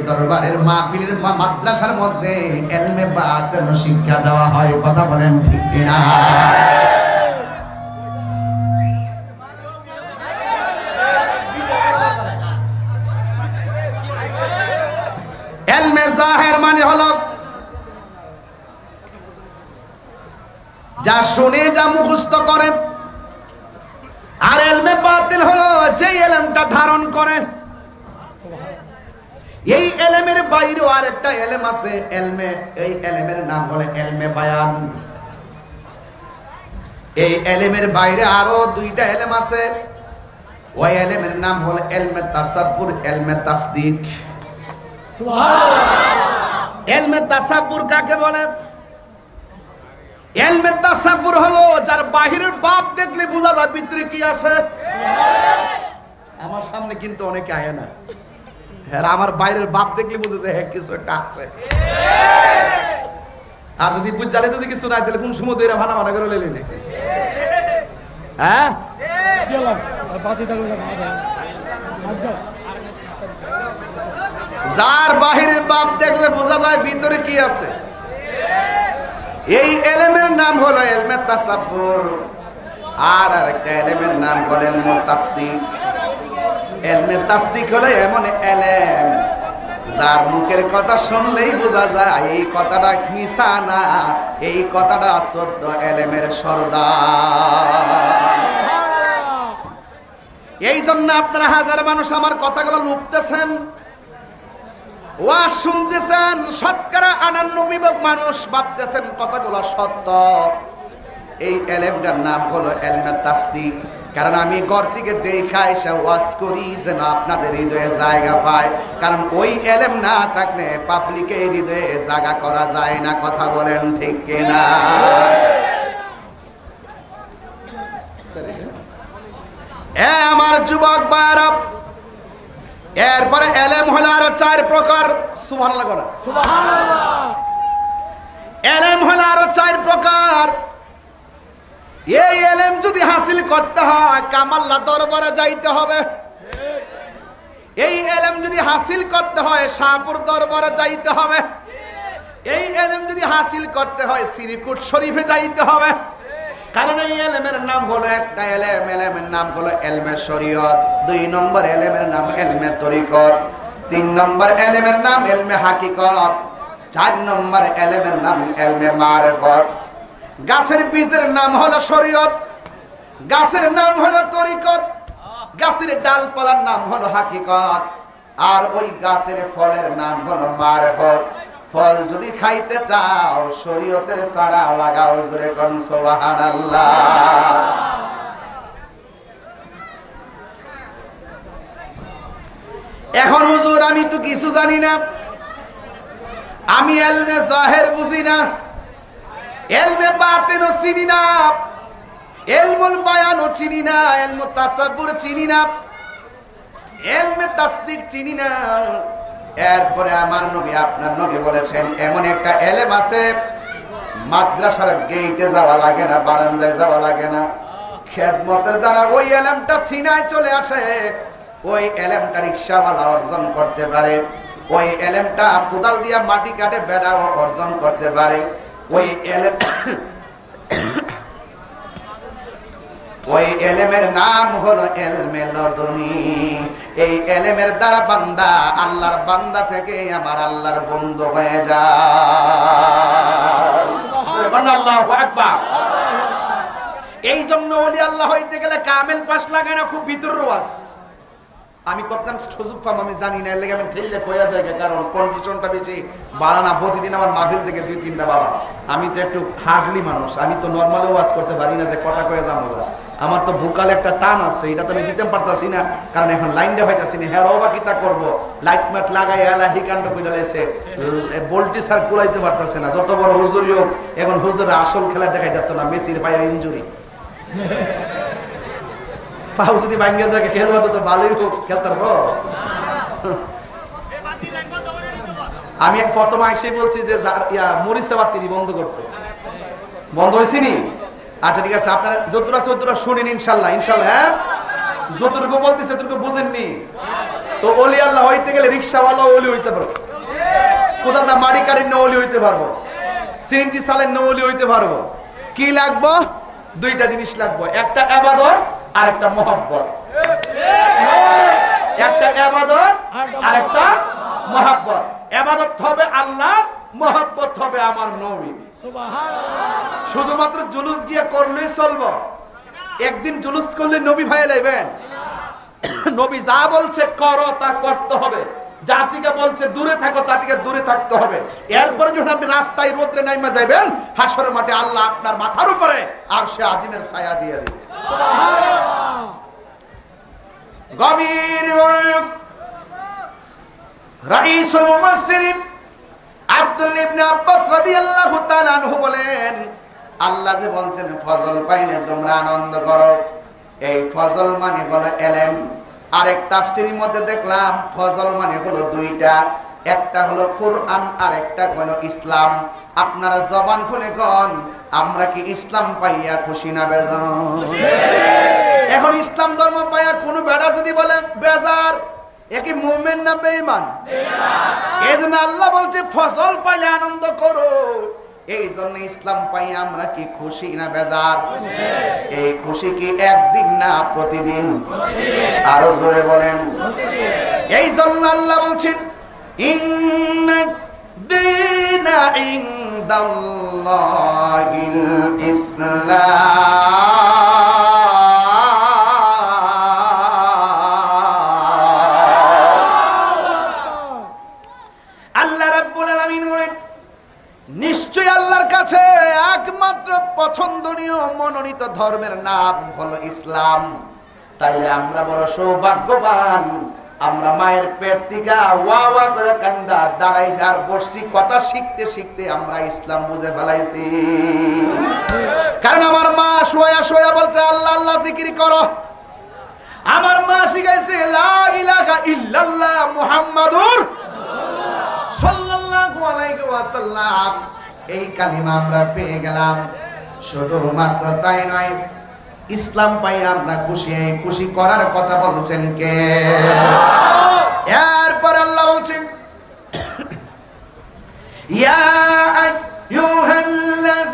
দরবারের মাহফিলের মাদ্রাসার মধ্যে ইলমে বাতিন শিক্ষা দেওয়া হয়। কথা বলেন ঠিক কিনা? ইলমে যাহির মানে হলো যা শুনে যা মুখস্থ করে, আর ইলমে বাতিন হলো যে ইলমটা ধারণ করে। এই ইলমের বাইরেও আরেকটা ইলম আছে, এই ইলমের নাম হলো ইলমে বায়ান। এই ইলমের বাইরে আরো দুইটা ইলম আছে, ওই ইলমের নাম হলো ইলমে তাসাব্বুর, ইলমে তাসদিক। সুবহানাল্লাহ। ইলমে তাসাব্বুর কাকে বলে? ইলমে তাসাব্বুর হলো যার বাহিরের বাপ দেখলে বোঝা যায় ভিতরে কি আছে। আমার সামনে কিন্তু অনেকে আয় না, হ্যাঁ আমার বাইরের বাপ দেখলে বুঝে যায় হ্যাঁ কিছু একটা আছে। আর যদি বুঝালে তো কিছু নাই তাহলে কোন সময় এরা ভানা ভানা করে লেলি না। হ্যাঁ যার বাহিরের বাপ দেখলে বোঝা যায় ভিতরে কি আছে। এই ইলমের নাম হলো ইলমে তাসাব্বুর, আর আরেকটা ইলমের নাম হলো ইলমে তাসদিক। ইলমে তাসদিক হলো এমন ইলম যার মুখের কথা শুনলেই বোঝা যায় এই কথাটা মিছা না, এই কথাটা 14 ইলমের সরদার। এই জন্য আপনারা হাজার মানুষ আমার কথাগুলো লুপতেছেন, ওয়াজ শুনতেছেন, শতকরা 98 মানুষ ভাবতেছেন কথাগুলো সত্য। এই ইলমটার নাম হলো ইলমে তাসদিক। কারণ আমি ঘর থেকে দেখা এসে ওয়াজ করি যেন আপনাদের হৃদয়ে জায়গা পায়, কারণ ওই ইলম না থাকলে পাবলিকের হৃদয়ে জায়গা করা যায় না। কথা বলেন ঠিক কিনা? আমার যুবক ভাইরা, এরপরে ইলম হলো আরো 4 প্রকার। সুবহানাল্লাহ করা। সুবহানাল্লাহ। ইলম হলো আরো 4 প্রকার। এই ইলম যদি হাসিল করতে হয় কামাল্লা দরবারে যাইতে হবে। এই ইলম যদি হাসিল করতে হয় শাহপুর দরবারে যাইতে হবে। এই ইলম যদি হাসিল করতে হয় শ্রীকুট শরীফে যাইতে হবে। কারণ এই ইলমের নাম হলো একটা ইলম, ইলমের নাম হলো ইলমে শরীয়ত। 2 নম্বর ইলমের নাম ইলমে তরিকত। 3 নম্বর ইলমের নাম ইলমে হাকিকত। 4 নম্বর ইলমের নাম ইলমে মারিফত। গাছের বীজের নাম হলো শরীয়ত, গাছের নাম হলো তরিকত, গাছের ডালপালার নাম হলো হাকিকত, আর ওই গাছের ফলের নাম হলো মারিফত। ফল যদি খাইতে চাও শরীয়তের ছাড়া লাগাও, জোরে কোন সুবহানাল্লাহ। এখন হুজুর আমি তো কিছু জানি না, আমি ইলমে জাহির বুঝি না, ইলমে বাতিনও চিনি না, ইলমুল বায়ানও চিনি না, ইলমু তাসাব্বুর চিনি না, ইলমে তাসদিক চিনি না। এরপরে আমার নবী, আপনার নবী বলেছেন এমন একটা ইলম আছে মাদ্রাসার গেটে যাওয়া লাগে না, বারান্দায় যাওয়া লাগে না, খেদমতের দ্বারা ওই ইলমটা সিনায় চলে আসে। ওই ইলমটা রিকশাওয়ালা অর্জন করতে পারে, ওই ইলমটা কোদাল দিয়া মাটি কাটে বেড়াও অর্জন করতে পারে। ওই ইলম, ওই ইলমের নাম হলো ইলমে লদুনি। এই ইলমের দ্বারা বান্দা আল্লাহর বান্দা থেকে আমার আল্লাহর বন্ধু হয়ে যায়। সুবহানাল্লাহু আকবার। এই জন্য ওলি আল্লাহ হইতে গেলে কামেল পাশ লাগে না, খুব ভিতর রোয়াজ। আমি কতক্ষণ সুযোগ পাম আমি জানি না, এর লাগে আমি ঠেললে কয়া যায়, কারণ কন্ডিশনটা বেশি বাড়ানা। প্রতিদিন আমার মাহফিল থেকে 2-3টা বাবা। আমি তো একটু হার্ডলি মানুষ, আমি তো নর্মাল ওয়াজ করতে পারি না যে কথা কয়ে যাবো। আমার তো ভোকাল একটা টান আছে, এটা তো আমি দিতে পারতাছি না, কারণ এখন লাইনটা পাইতাছি না। হ্যাঁ বা কিতা করবো, লাইট মাট লাগাই এলাহি কাণ্ড করে লাইছে, ভোল্টেজ আর কুলাইতে পারতাছে না। যত বড় হুজুরি হোক, এখন হুজুরের আসল খেলা দেখাই যেত না, মেসির পায়ে ইনজুরি। পাও যদি ভাঙ্গে যায়, খেলোয়াড় তো ভালোই হোক, খেলতে পারবো। আমি প্রথম আইসে বলছি যে মরিচা বাতি বন্ধ করতে, বন্ধ হয়েছে নি? আচ্ছা ঠিক আছে, আপনারা যতটা চতুরা শুনেন ইনশাল্লাহ, ইনশাল্লাহ। হ্যাঁ, যতটুকু বলতেছে ততটুকু বুঝেননি তো। ওলি আল্লাহ হইতে গেলে রিক্সাওয়ালা ওলি হইতে পারবো, কোদালটা মারি কাটির না ওলি হইতে পারবো, সিএনজি চালের না ওলি হইতে পারবো। কি লাগবো? 2টা জিনিস লাগবো, একটা ইবাদত আর একটা মহব্বত। একটা ইবাদত আর একটা মহব্বত। ইবাদত হবে আল্লাহর, মহব্বত হবে আমার নবী। সুবহানাল্লাহ। শুধুমাত্র জুলুস গিয়ে করলেই চলবো? একদিন জুলুস করলে নবী ভাই লাইবেন? নবী যা বলছে করো তা করতে হবে, যা থেকে বলছে দূরে থাকো তা থেকে দূরে থাকতে হবে। এরপরে যখন আপনি রাস্তায় রোদ্রে নাইমা যাবেন, হাসরের মাঠে আল্লাহ আপনার মাথার উপরে আরশে আজিমের ছায়া দিয়ে দিবে। সুবহানাল্লাহ। গভীর মনোযোগ। রাইসুল মুফাসসিরিন আব্দুল্লাহ ইবনে আব্বাস রাদিয়াল্লাহু তাআলা আনহু বলেন, আল্লাহ যে বলছেন ফজল পাইলে তোমরা আনন্দ করো, এই ফজল মানে হলো ইলম। আরেক তাফসীরের মধ্যে দেখলাম ফজল মানে হলো 2টা, একটা হলো কোরআন আর একটা হলো ইসলাম। আপনারা জবান খুলে কোন, আমরা কি ইসলাম পাইয়া খুশি না বেজার? এখন ইসলাম ধর্ম পাইয়া কোন বেড়া যদি বলে বেজার, এ কি মুমিন না বেঈমান? বেঈমান। এজন্য আল্লাহ বলছে ফজল পাইলে আনন্দ করো। এই জন্য ইসলাম পাই আমরা কি খুশি না বেজার? এই খুশি কি একদিন না প্রতিদিন? আরো জোরে বলেন। এই জন্য আল্লাহ বলছেন ইন্না দীনা ইনদাল্লাহিল ইসলাম। নিশ্চয় আল্লাহর কাছে একমাত্র পছন্দনীয় মনোনীত ধর্মের নাম হলো ইসলাম। তাইলে আমরা বড় সৌভাগ্যবান, আমরা মায়ের পেট থেকে ওয়া ওয়া করে কান্দা দাঁড়াই আর বসছি, কথা শিখতে শিখতে আমরা ইসলাম বুঝে ফেলাইছি। কারণ আমার মা শোয়া শোয়া বলছে আল্লাহ আল্লাহ জিকির করো। আমার মা শিখাইছে লা ইলাহা ইল্লাল্লাহ মুহাম্মাদুর সাল্লাল্লাহু আলাইহি ওয়াসাল্লাম। এই কালিমা আমরা পেয়ে গেলাম। শুধুমাত্র তাই নয়, ইসলাম পাই আমরা খুশি। খুশি করার কথা বলছেন কে? এরপর আল্লাহ বলছেন ইয়া আইয়ুহাল্লাযীনা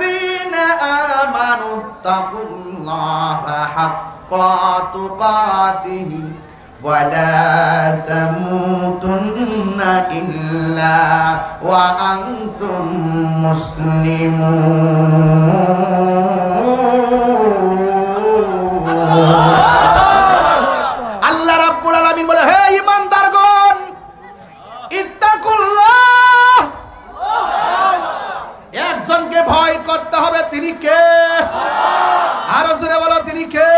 আমানু তাকুল্লাহা হাক্কা তুকাতিহি ওয়া লা তামুতুন্না ইল্লা ওয়া আনতুম মুসলিমুন। আল্লাহ রাব্বুল আলামিন বলে, হে ঈমানদারগণ, ইত্তাকুল্লাহ, একজনকে ভয় করতে হবে। তিনি কে? আরো জোরে বলো, তিনি কে?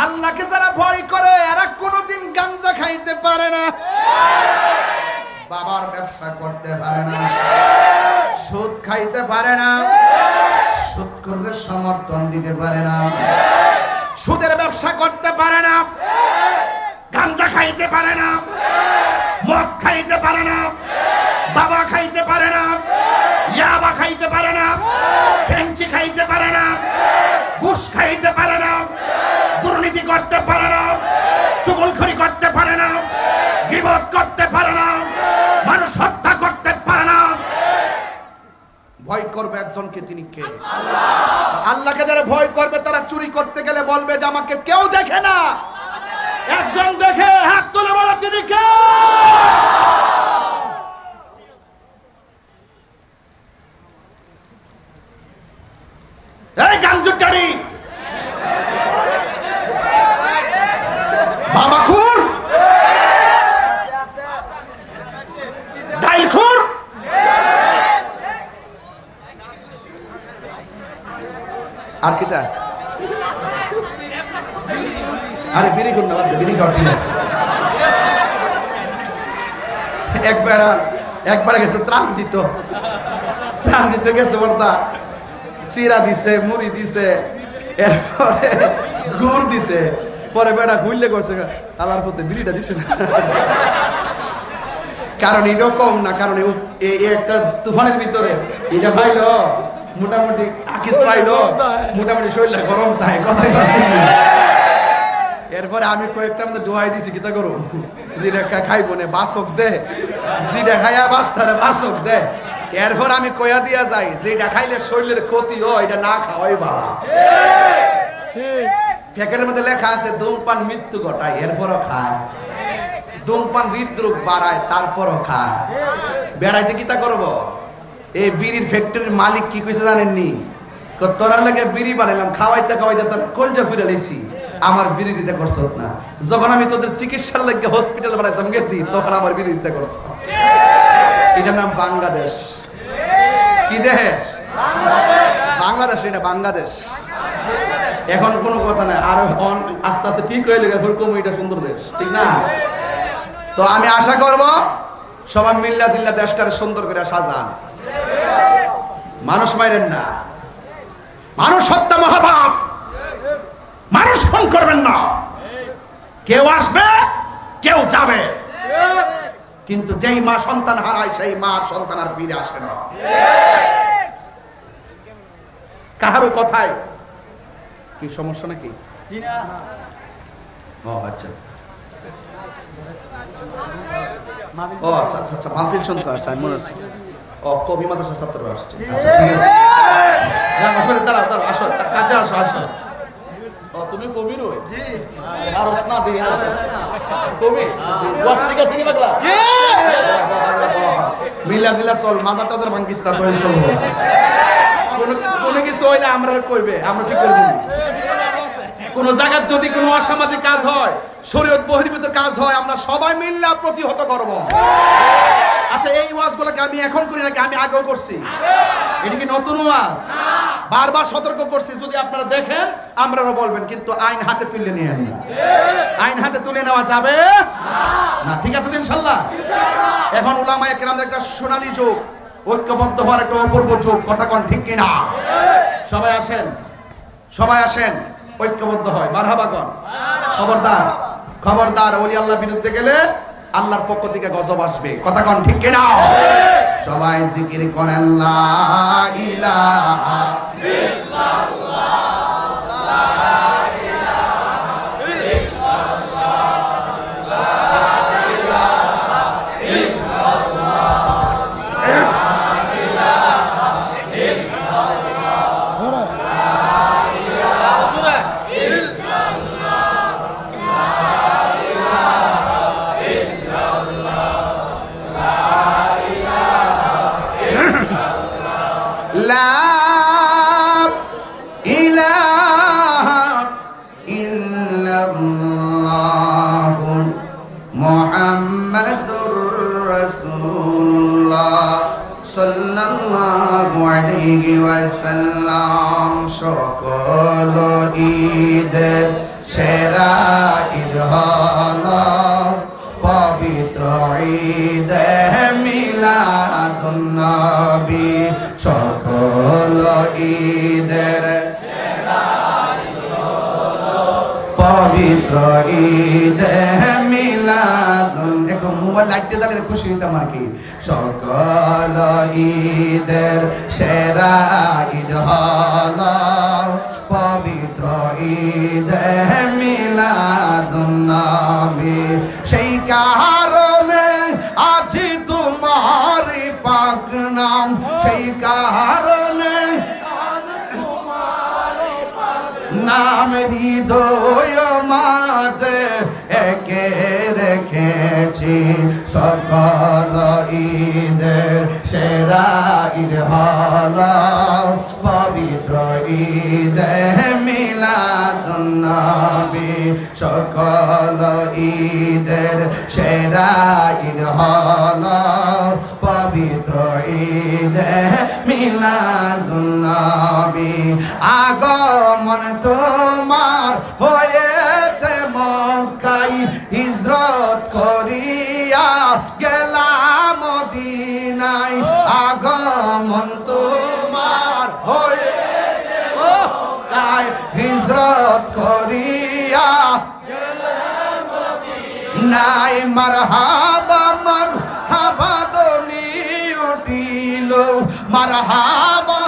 আল্লাহকে যারা ভয় করে এরা কোনোদিন গাঞ্জা খাইতে পারে না। বাবার ব্যবসা করতে পারে না, সুদ খাইতে পারে না, সুদখোরদের সমর্থন দিতে পারে না, সুদের ব্যবসা করতে পারে না, গাঁজা খাইতে পারে না, মদ খাইতে পারে না, বাবা খাইতে পারে না, ইয়াবা খাইতে পারে না, ফেঞ্চি খাইতে পারে না, ঘুষ খাইতে পারে না, দুর্নীতি করতে পারে না, চুগলখড়ি করতে পারে না, গীবত করতে পারে না, মানুষ হত্যা করতে পারে না। ভয় করবে একজনকে, তিনি কে? আল্লাহকে যারা ভয় করবে তারা চুরি করতে গেলে বলবে যে আমাকে কেউ দেখে না, একজন দেখে, হাত তুলে বলা তিনি কে? এই গাঞ্জুটারি বাবাখুর, ডাইলখুর, আর কিটা? আরে বিড়ি করুন না, বিড়ি খাওয়া ঠিক আছে। একবারে গেছে ত্রাণ দিতে গেছে, বর্দা চিরা দিছে, মুড়ি দিছে, এরপরে গুড় দিছে, পরে বেড়া ঘুরলে করছে আলার পথে বিড়িটা দিছে না। কারণ এটাও কম না, কারণ একটা তুফানের ভিতরে এটা পাইলো মোটামুটি আকিস পাইলো, মোটামুটি শরীরটা গরম থাকে, কথা। এরপরে আমি কয়েকটা মধ্যে দোয়াই দিছি, কিতা করো যেটা খাইব না বাসক দে, যেটা খাইয়া বাস্তারে বাসক দে। এরপর আমি কয়া দিয়া যাই যেটা খাইলে শরীরের ক্ষতি হয় এটা না খাওয়াই ভালো। প্যাকেটের মধ্যে লেখা আছে ধূমপান মৃত্যু ঘটায়, এরপরও খায়। ধূমপান হৃদরোগ বাড়ায়, তারপরও খায়। বেড়াইতে কিতা করবো? এই বিড়ির ফ্যাক্টরির মালিক কি কইছে জানেননি? তোরা লাগে বিড়ি বানাইলাম, খাওয়াইতে খাওয়াইতে তোর কলজা ফিরে লেছি, আমার বিড়ি দিতে করছ না। যখন আমি তোদের চিকিৎসার লাগে হসপিটাল বানাইতাম গেছি, তখন আমার বিড়ি দিতে করছ। এটার নাম বাংলাদেশ। কি দেশ? বাংলাদেশ। এটা বাংলাদেশ। এখন কোনো কথা নাই, আর আস্তে আস্তে ঠিক হয়ে লেগে এরকম এটা সুন্দর দেশ, ঠিক না? তো আমি আশা করব সবাই মিল্লা জিল্লা দেশটারে সুন্দর করে সাজান। মানুষ মাইরেন না, মানুষ হত্যা মহাপাপ, মানুষ খুন করবেন না। কেউ আসবে, কেউ যাবে, কিন্তু যেই মা সন্তান হারায় সেই মার সন্তান আর ফিরে আসে না। কাহারও কথায় কি সমস্যা নাকি? ও আচ্ছা, ও আচ্ছা আচ্ছা আচ্ছা, মাহফিল শুনতে আসছে, আমি মনে হচ্ছে ও কবি মাদ্রাসা ছাত্র আসছে। আচ্ছা ঠিক আছে, দাঁড়াও দাঁড়াও, আসো কাছে আসো, আসো। ও তুমি কবি রই? জি। আর ওসনা দিই না কবি ওয়াস ঠিক আছে নি বাগলা? জি। মিলা জিলা চল, মাজার টাজার ভাঙিস না, তোই চল। কোন কিছু হইলে আমরা কইবে, আমরা ঠিক করে দিই। কোন জায়গায় যদি কোনো অসামাজিক কাজ হয়, শরীয়ত বহির্ভূত কাজ হয়, আমরা সবাই মিলে প্রতিহত করব। আচ্ছা, এই ওয়াজগুলোকে আমি এখন করি নাকি আমি আগেও করছি? এটা কি নতুন ওয়াজ? বারবার সতর্ক করছি, যদি আপনারা দেখেন আমরাও বলবেন, কিন্তু আইন হাতে তুলে নিয়েন না। আইন হাতে তুলে নেওয়া যাবে না, ঠিক আছে ইনশাআল্লাহ? এখন উলামায়ে কেরামদের একটা সোনালী যুগ, ঐক্যবদ্ধ হওয়ার একটা অপূর্ব যুগ, কথা কোন ঠিক কিনা? সবাই আসেন, সবাই আসেন, ঐক্যবদ্ধ হয়, মারহাবা কোন। খবরদার, খবরদার, ওলি আল্লাহর বিরুদ্ধে গেলে আল্লাহর পক্ষ থেকে গজব আসবে, কথা কোন ঠিক কিনা? সবাই জিকির করেন লা ইলাহা ইল্লাল্লাহ, লা ইলাহা ইল্লাল্লাহ, লা ইলাহা ইল্লাল্লাহ, লা ইলাহা ইল্লাল্লাহ, লা ইলাহা লা ইলাহা ইল্লাল্লাহ মুহাম্মাদুর রাসূলুল্লাহ সাল্লাল্লাহু আলাইহি ওয়াসাল্লাম। সকল ঈদের সেরা ঈদ হলো পবিত্র ঈদে মিলাদুন নবী সকল ঈদের পবিত্র ঈদে মিলাদুন। একটু মোবাইল লাইটে জ্বালিয়ে খুশি হইতাম আর কি। সকল ঈদের সেরা ঈদ হলো পবিত্র ঈদে মিলাদুন নবী। সেই কারণে আজি তোমার পাক নাম, সেই কারণে নাম হৃদয় মাঝে একে রেখেছি। সকল ঈদের সেরা ঈদ হলো পবিত্র ঈদে মিলাদুন নবী। সকল ঈদের সেরা ঈদ হলো পবিত্র ঈদে মিলাদুন নবী। আগমন তোমার হয়েছে মক্কায়, হিজরত করিয়া গেলাম মদিনায়। আগমন তোমার হয়েছে মক্কায়, হিজরত করিয়া গেলাম মদিনায়। মারহাবা মারহাবা ধ্বনি উঠিল, মারহাবা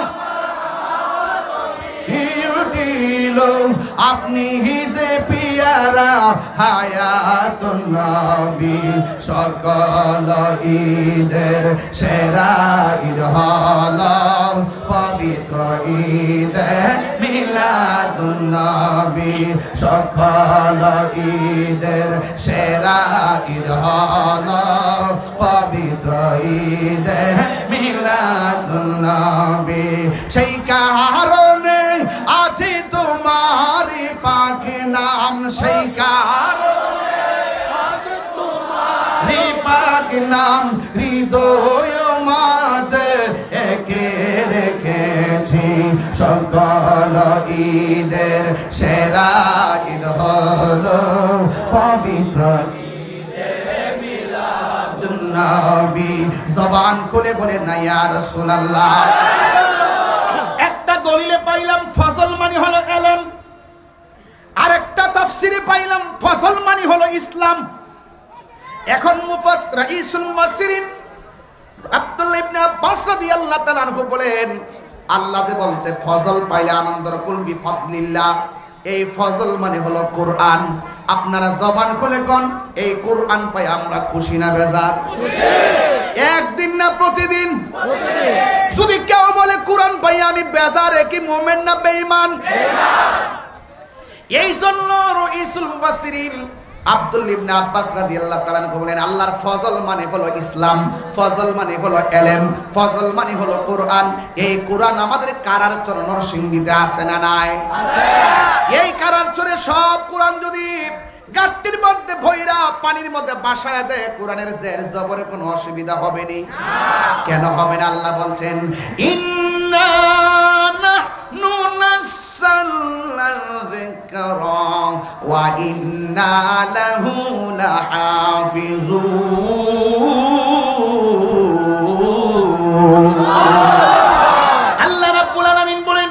আপনি যে পিয়ারা হায়াতুন নবী। সকল ঈদের সেরা ঈদ হলো পবিত্র ঈদে মিলাদুন নবী। সকল ঈদের সেরা ঈদ হলো পবিত্র ঈদে মিলাদুন নবী। সেই কারণে আজি তোমার পাক নাম, সেই কারণে আজি তোমার পাক নাম হৃদয় মাঝে একে রেখেছি। সকল ঈদের সেরা ঈদ হলো পবিত্র ঈদে মিলাদুন নবী। জবান খুলে বলে না ইয়া রাসূলুল্লাহ। দলিলে পাইলাম ফজল মানে হলো এলেম, আরেকটা তাফসিরে পাইলাম ফজল মানে হলো ইসলাম। এখন মুফাসসির রাইসুল মুফাসসিরিন আব্দুল্লাহ ইবনে আব্বাস রাদিয়াল্লাহু তাআলা আনহু বলেন, আল্লাহ যে বলছে ফজল পাইলে আনন্দের কুল বিফাদলিল্লাহ, এই ফজল মানে হলো কোরআন। আপনারা জবান খুলে কোন এই কোরআন পাই আমরা খুশি না বেজার? খুশি। একদিন না প্রতিদিন? প্রতিদিন। যদি কেউ বলে কোরআন পাই আমি বেজার, কি মুমিন না বেঈমান? বেঈমান। এই জন্য রাইসুল মুফাসসিরিন আব্দুল্লাহ ইবনে আব্বাস রাদিয়াল্লাহু তাআলা বলেন আল্লাহর ফজল মানে হলো ইসলাম, ফজল মানে হলো ইলম, ফজল মানে হলো কোরআন। এই কোরআন আমাদের কারার চর নরসিংদীতে আছে না নাই? আছে। এই কারার চরে সব কোরআন যদি গাট্টির মধ্যে ভৈরা পানির মধ্যে বাসায় দেয়, কোরআনের জের জবরে কোনো অসুবিধা হবে না। কেন হবে না? আল্লাহ বলছেন ইন্না নাহনু নাযালনা যিকরা ওয়া ইন্না লাহু লাহাফিজুন। আল্লাহ রাব্বুল আলামিন বলেন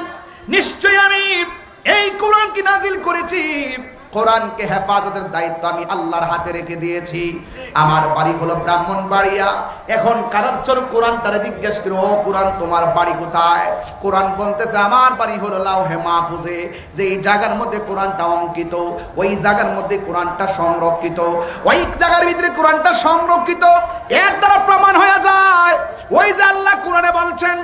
নিশ্চয় আমি এই কোরআনকে নাজিল করেছি, কোরআনকে হেফাজতের দায়িত্ব আমি আল্লাহর হাতে রেখে দিয়েছি। আমার বাড়ি হলো ব্রাহ্মণবাড়িয়া। এখন কারোর চোর কোরআনটারে জিজ্ঞেস করে, ও কোরআন তোমার বাড়ি কোথায়? কোরআন বলতেছে আমার বাড়ি হলো লাওহে মাহফুজে, যে এই জায়গার মধ্যে কোরআনটা অঙ্কিত, ওই জায়গার মধ্যে কোরআনটা সংরক্ষিত, ওই জায়গার ভিতরে কোরআনটা সংরক্ষিত। এর দ্বারা প্রমাণ হয়ে যায় ওই যে আল্লাহ কোরআনে বলছেন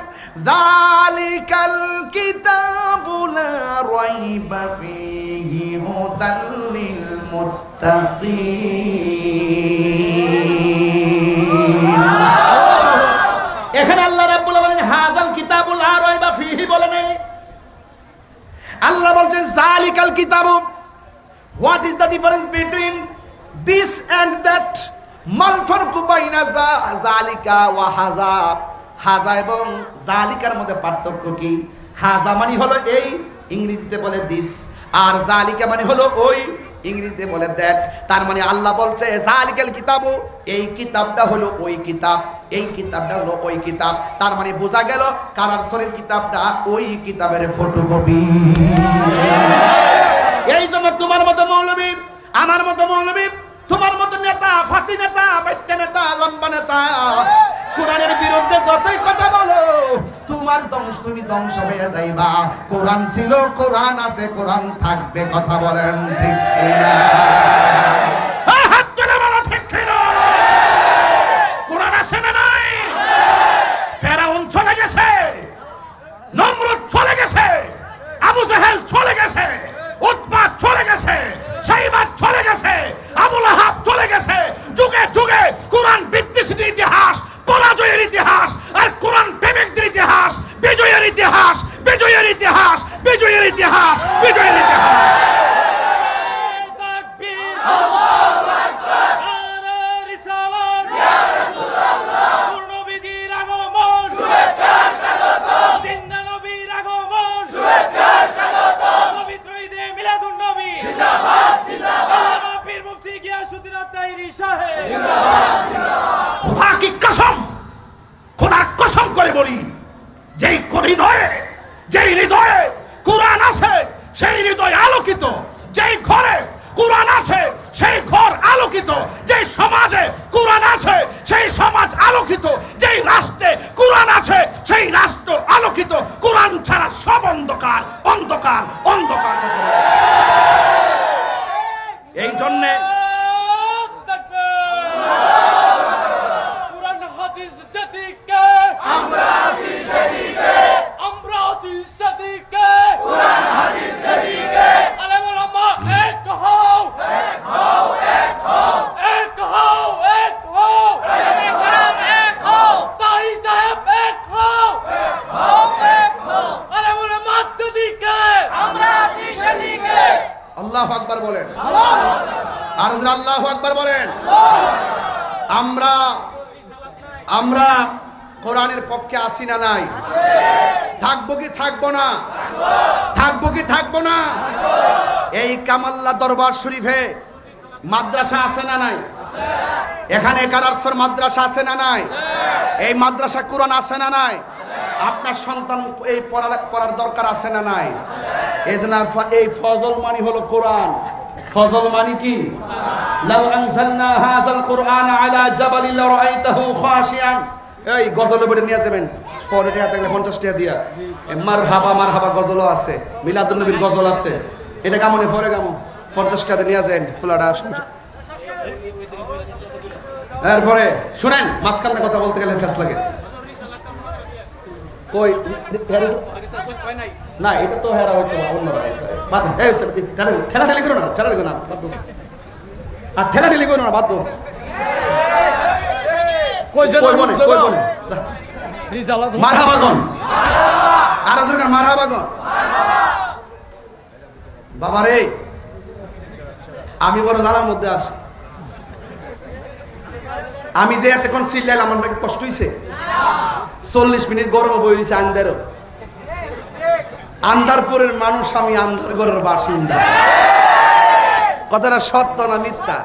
যালিকাল কিতাবু লা রাইবা ফীহি হুদাল লিল মুত্তাকিন। এখানে আল্লাহ রাব্বুল আলামিন হাযাল কিতাবু লা রাইবা ফীহি বলে নাই, আল্লাহ বলছেন যালিকাল কিতাবু। What is the difference between this and that? মাল ফারকু বাইনা যালিকা ওয়া হাযা। হাযা এবং যালিকার মধ্যে পার্থক্য কি? হাযা মানে হলো এই, ইংরেজিতে বলে দিস, আর যালিকা মানে হলো ওই, ইংরেজিতে বলে দ্যাট। তার মানে আল্লাহ বলছে জালিকাল কিতাবু, এই কিতাবটা হলো ওই কিতাব, এই কিতাবটা হলো ওই কিতাব। তার মানে বোঝা গেল কালার শরীর কিতাবটা ওই কিতাবের ফটোকপি। এই জন্য তোমার মতো মৌলবী, আমার মতো মৌলবী, তোমার মতো নেতা, ফাতি নেতা, বাইট্টা নেতা, লম্বা নেতা কোরআনের বিরুদ্ধে যতই কথা বলো, তোমার তুমি ধ্বংস হয়ে যাইবা। কোরআন ছিল, কোরআন আছে, কোরআন থাকবে। কথা বলেন ঠিক কিনা? হাত তুলে বলো ঠিক কিনা? কোরআন আছে না নাই? ফেরাউন চলে গেছে, নমরুদ চলে গেছে, আবু জাহেল চলে গেছে, উতবা চলে গেছে, সাইবা চলে গেছে, আবু লাহাব চলে গেছে। যুগে যুগে কোরআন বিদ্বেষীদের ইতিহাস, পরাজয়ের ইতিহাস, আর কোরআন প্রেমিকদের ইতিহাস, বিজয়ের ইতিহাস, বিজয়ের ইতিহাস, বিজয়ের ইতিহাস, বিজয়ের ইতিহাস। তাকবীর, আল্লাহু আকবার, নারে রিসালাত, ইয়া রাসূলুল্লাহ, নবীজির আগমন, শুভেচ্ছা স্বাগতম, জিন্দা নবীর আগমন, শুভেচ্ছা স্বাগতম, পবিত্র ঈদে মিলাদুন নবী জিন্দাবাদ জিন্দাবাদ, পীর মুফতি গিয়াসউদ্দিন আত-তাহিরি সাহেব জিন্দাবাদ জিন্দাবাদ। খোদা কি কসম, খোদার কসম করে বলি, যেই হৃদয়ে কোরআন আছে সেই হৃদয় আলোকিত, যেই ঘরে কোরআন আছে সেই ঘর আলোকিত, যেই সমাজে কোরআন আছে সেই সমাজ আলোকিত, যেই রাষ্ট্রে কোরআন আছে সেই রাষ্ট্র আলোকিত। কোরআন ছাড়া সব অন্ধকার, অন্ধকার, অন্ধকার। এই জন্যে কোরআন হাদিস যেদিকে আমরা আছি সেদিকে, আমরা আছি সেদিকে, কোরআন হাদিস যেদিকে। আলে ওলামা এক হও, এক হও, এক হও, এক হও, এক হও, আলে কোরআন এক হও, তাই সাহেব এক হও, এক হও, এক হও, আলে ওলামা যেদিকে আমরা আছি সেদিকে। আল্লাহু আকবার বলেন, আল্লাহু আকবার, আর আল্লাহু আকবার বলেন। আমরা কোরআনের পক্ষে আসি না নাই? থাকবো কি থাকবো না? থাকবো কি থাকবো না? এই কামাল্লা দরবার শরীফে মাদ্রাসা আছে না নাই? এখানে কারারসর মাদ্রাসা আছে না নাই? এই মাদ্রাসা কোরআন আছে না নাই? আপনার সন্তান এই পড়ার দরকার আছে না নাই? এই জন্য এই ফজল মানি হলো কোরআন। ফজল মানি কি? লাউ আনজালনা হাযাল কুরআন আলা জাবালিন লারাআইতাহু খাশিয়ান। এই গজল বলে নিয়ে যাবেন, 40 টাকা থাকলে 50 টাকা দিয়া। মারহাবা মারহাবা গজলও আছে, মিলাদুন নবীর গজল আছে। এটা কেমন পরে কেমন 50 টাকা নিয়ে যান ফুলাটা। এরপরে শুনেন, মাঝখানে কথা বলতে গেলে ফেস লাগে। কই না, এটা তো হেরা হয়তো অন্যরা বাদ দাও। এই ঠেলা ঠেলি করো না, ঠেলা ঠেলি না, বাদ দাও। আর ঠেলা ঠেলি করো না, বাদ দাও। মারহাবাগন, আর আজকাল মারহাবাগন। বাবারে, আমি বড় জ্বালার মধ্যে আছি। আমি যে এতক্ষণ চিল্লাইলাম, আমার নাকি কষ্ট হয়েছে? 40 মিনিট গরম বই দিয়েছে আন্দারও। আন্দারপুরের মানুষ, আমি আন্দারগড়ের বাসিন্দা। কথাটা সত্য না মিথ্যা?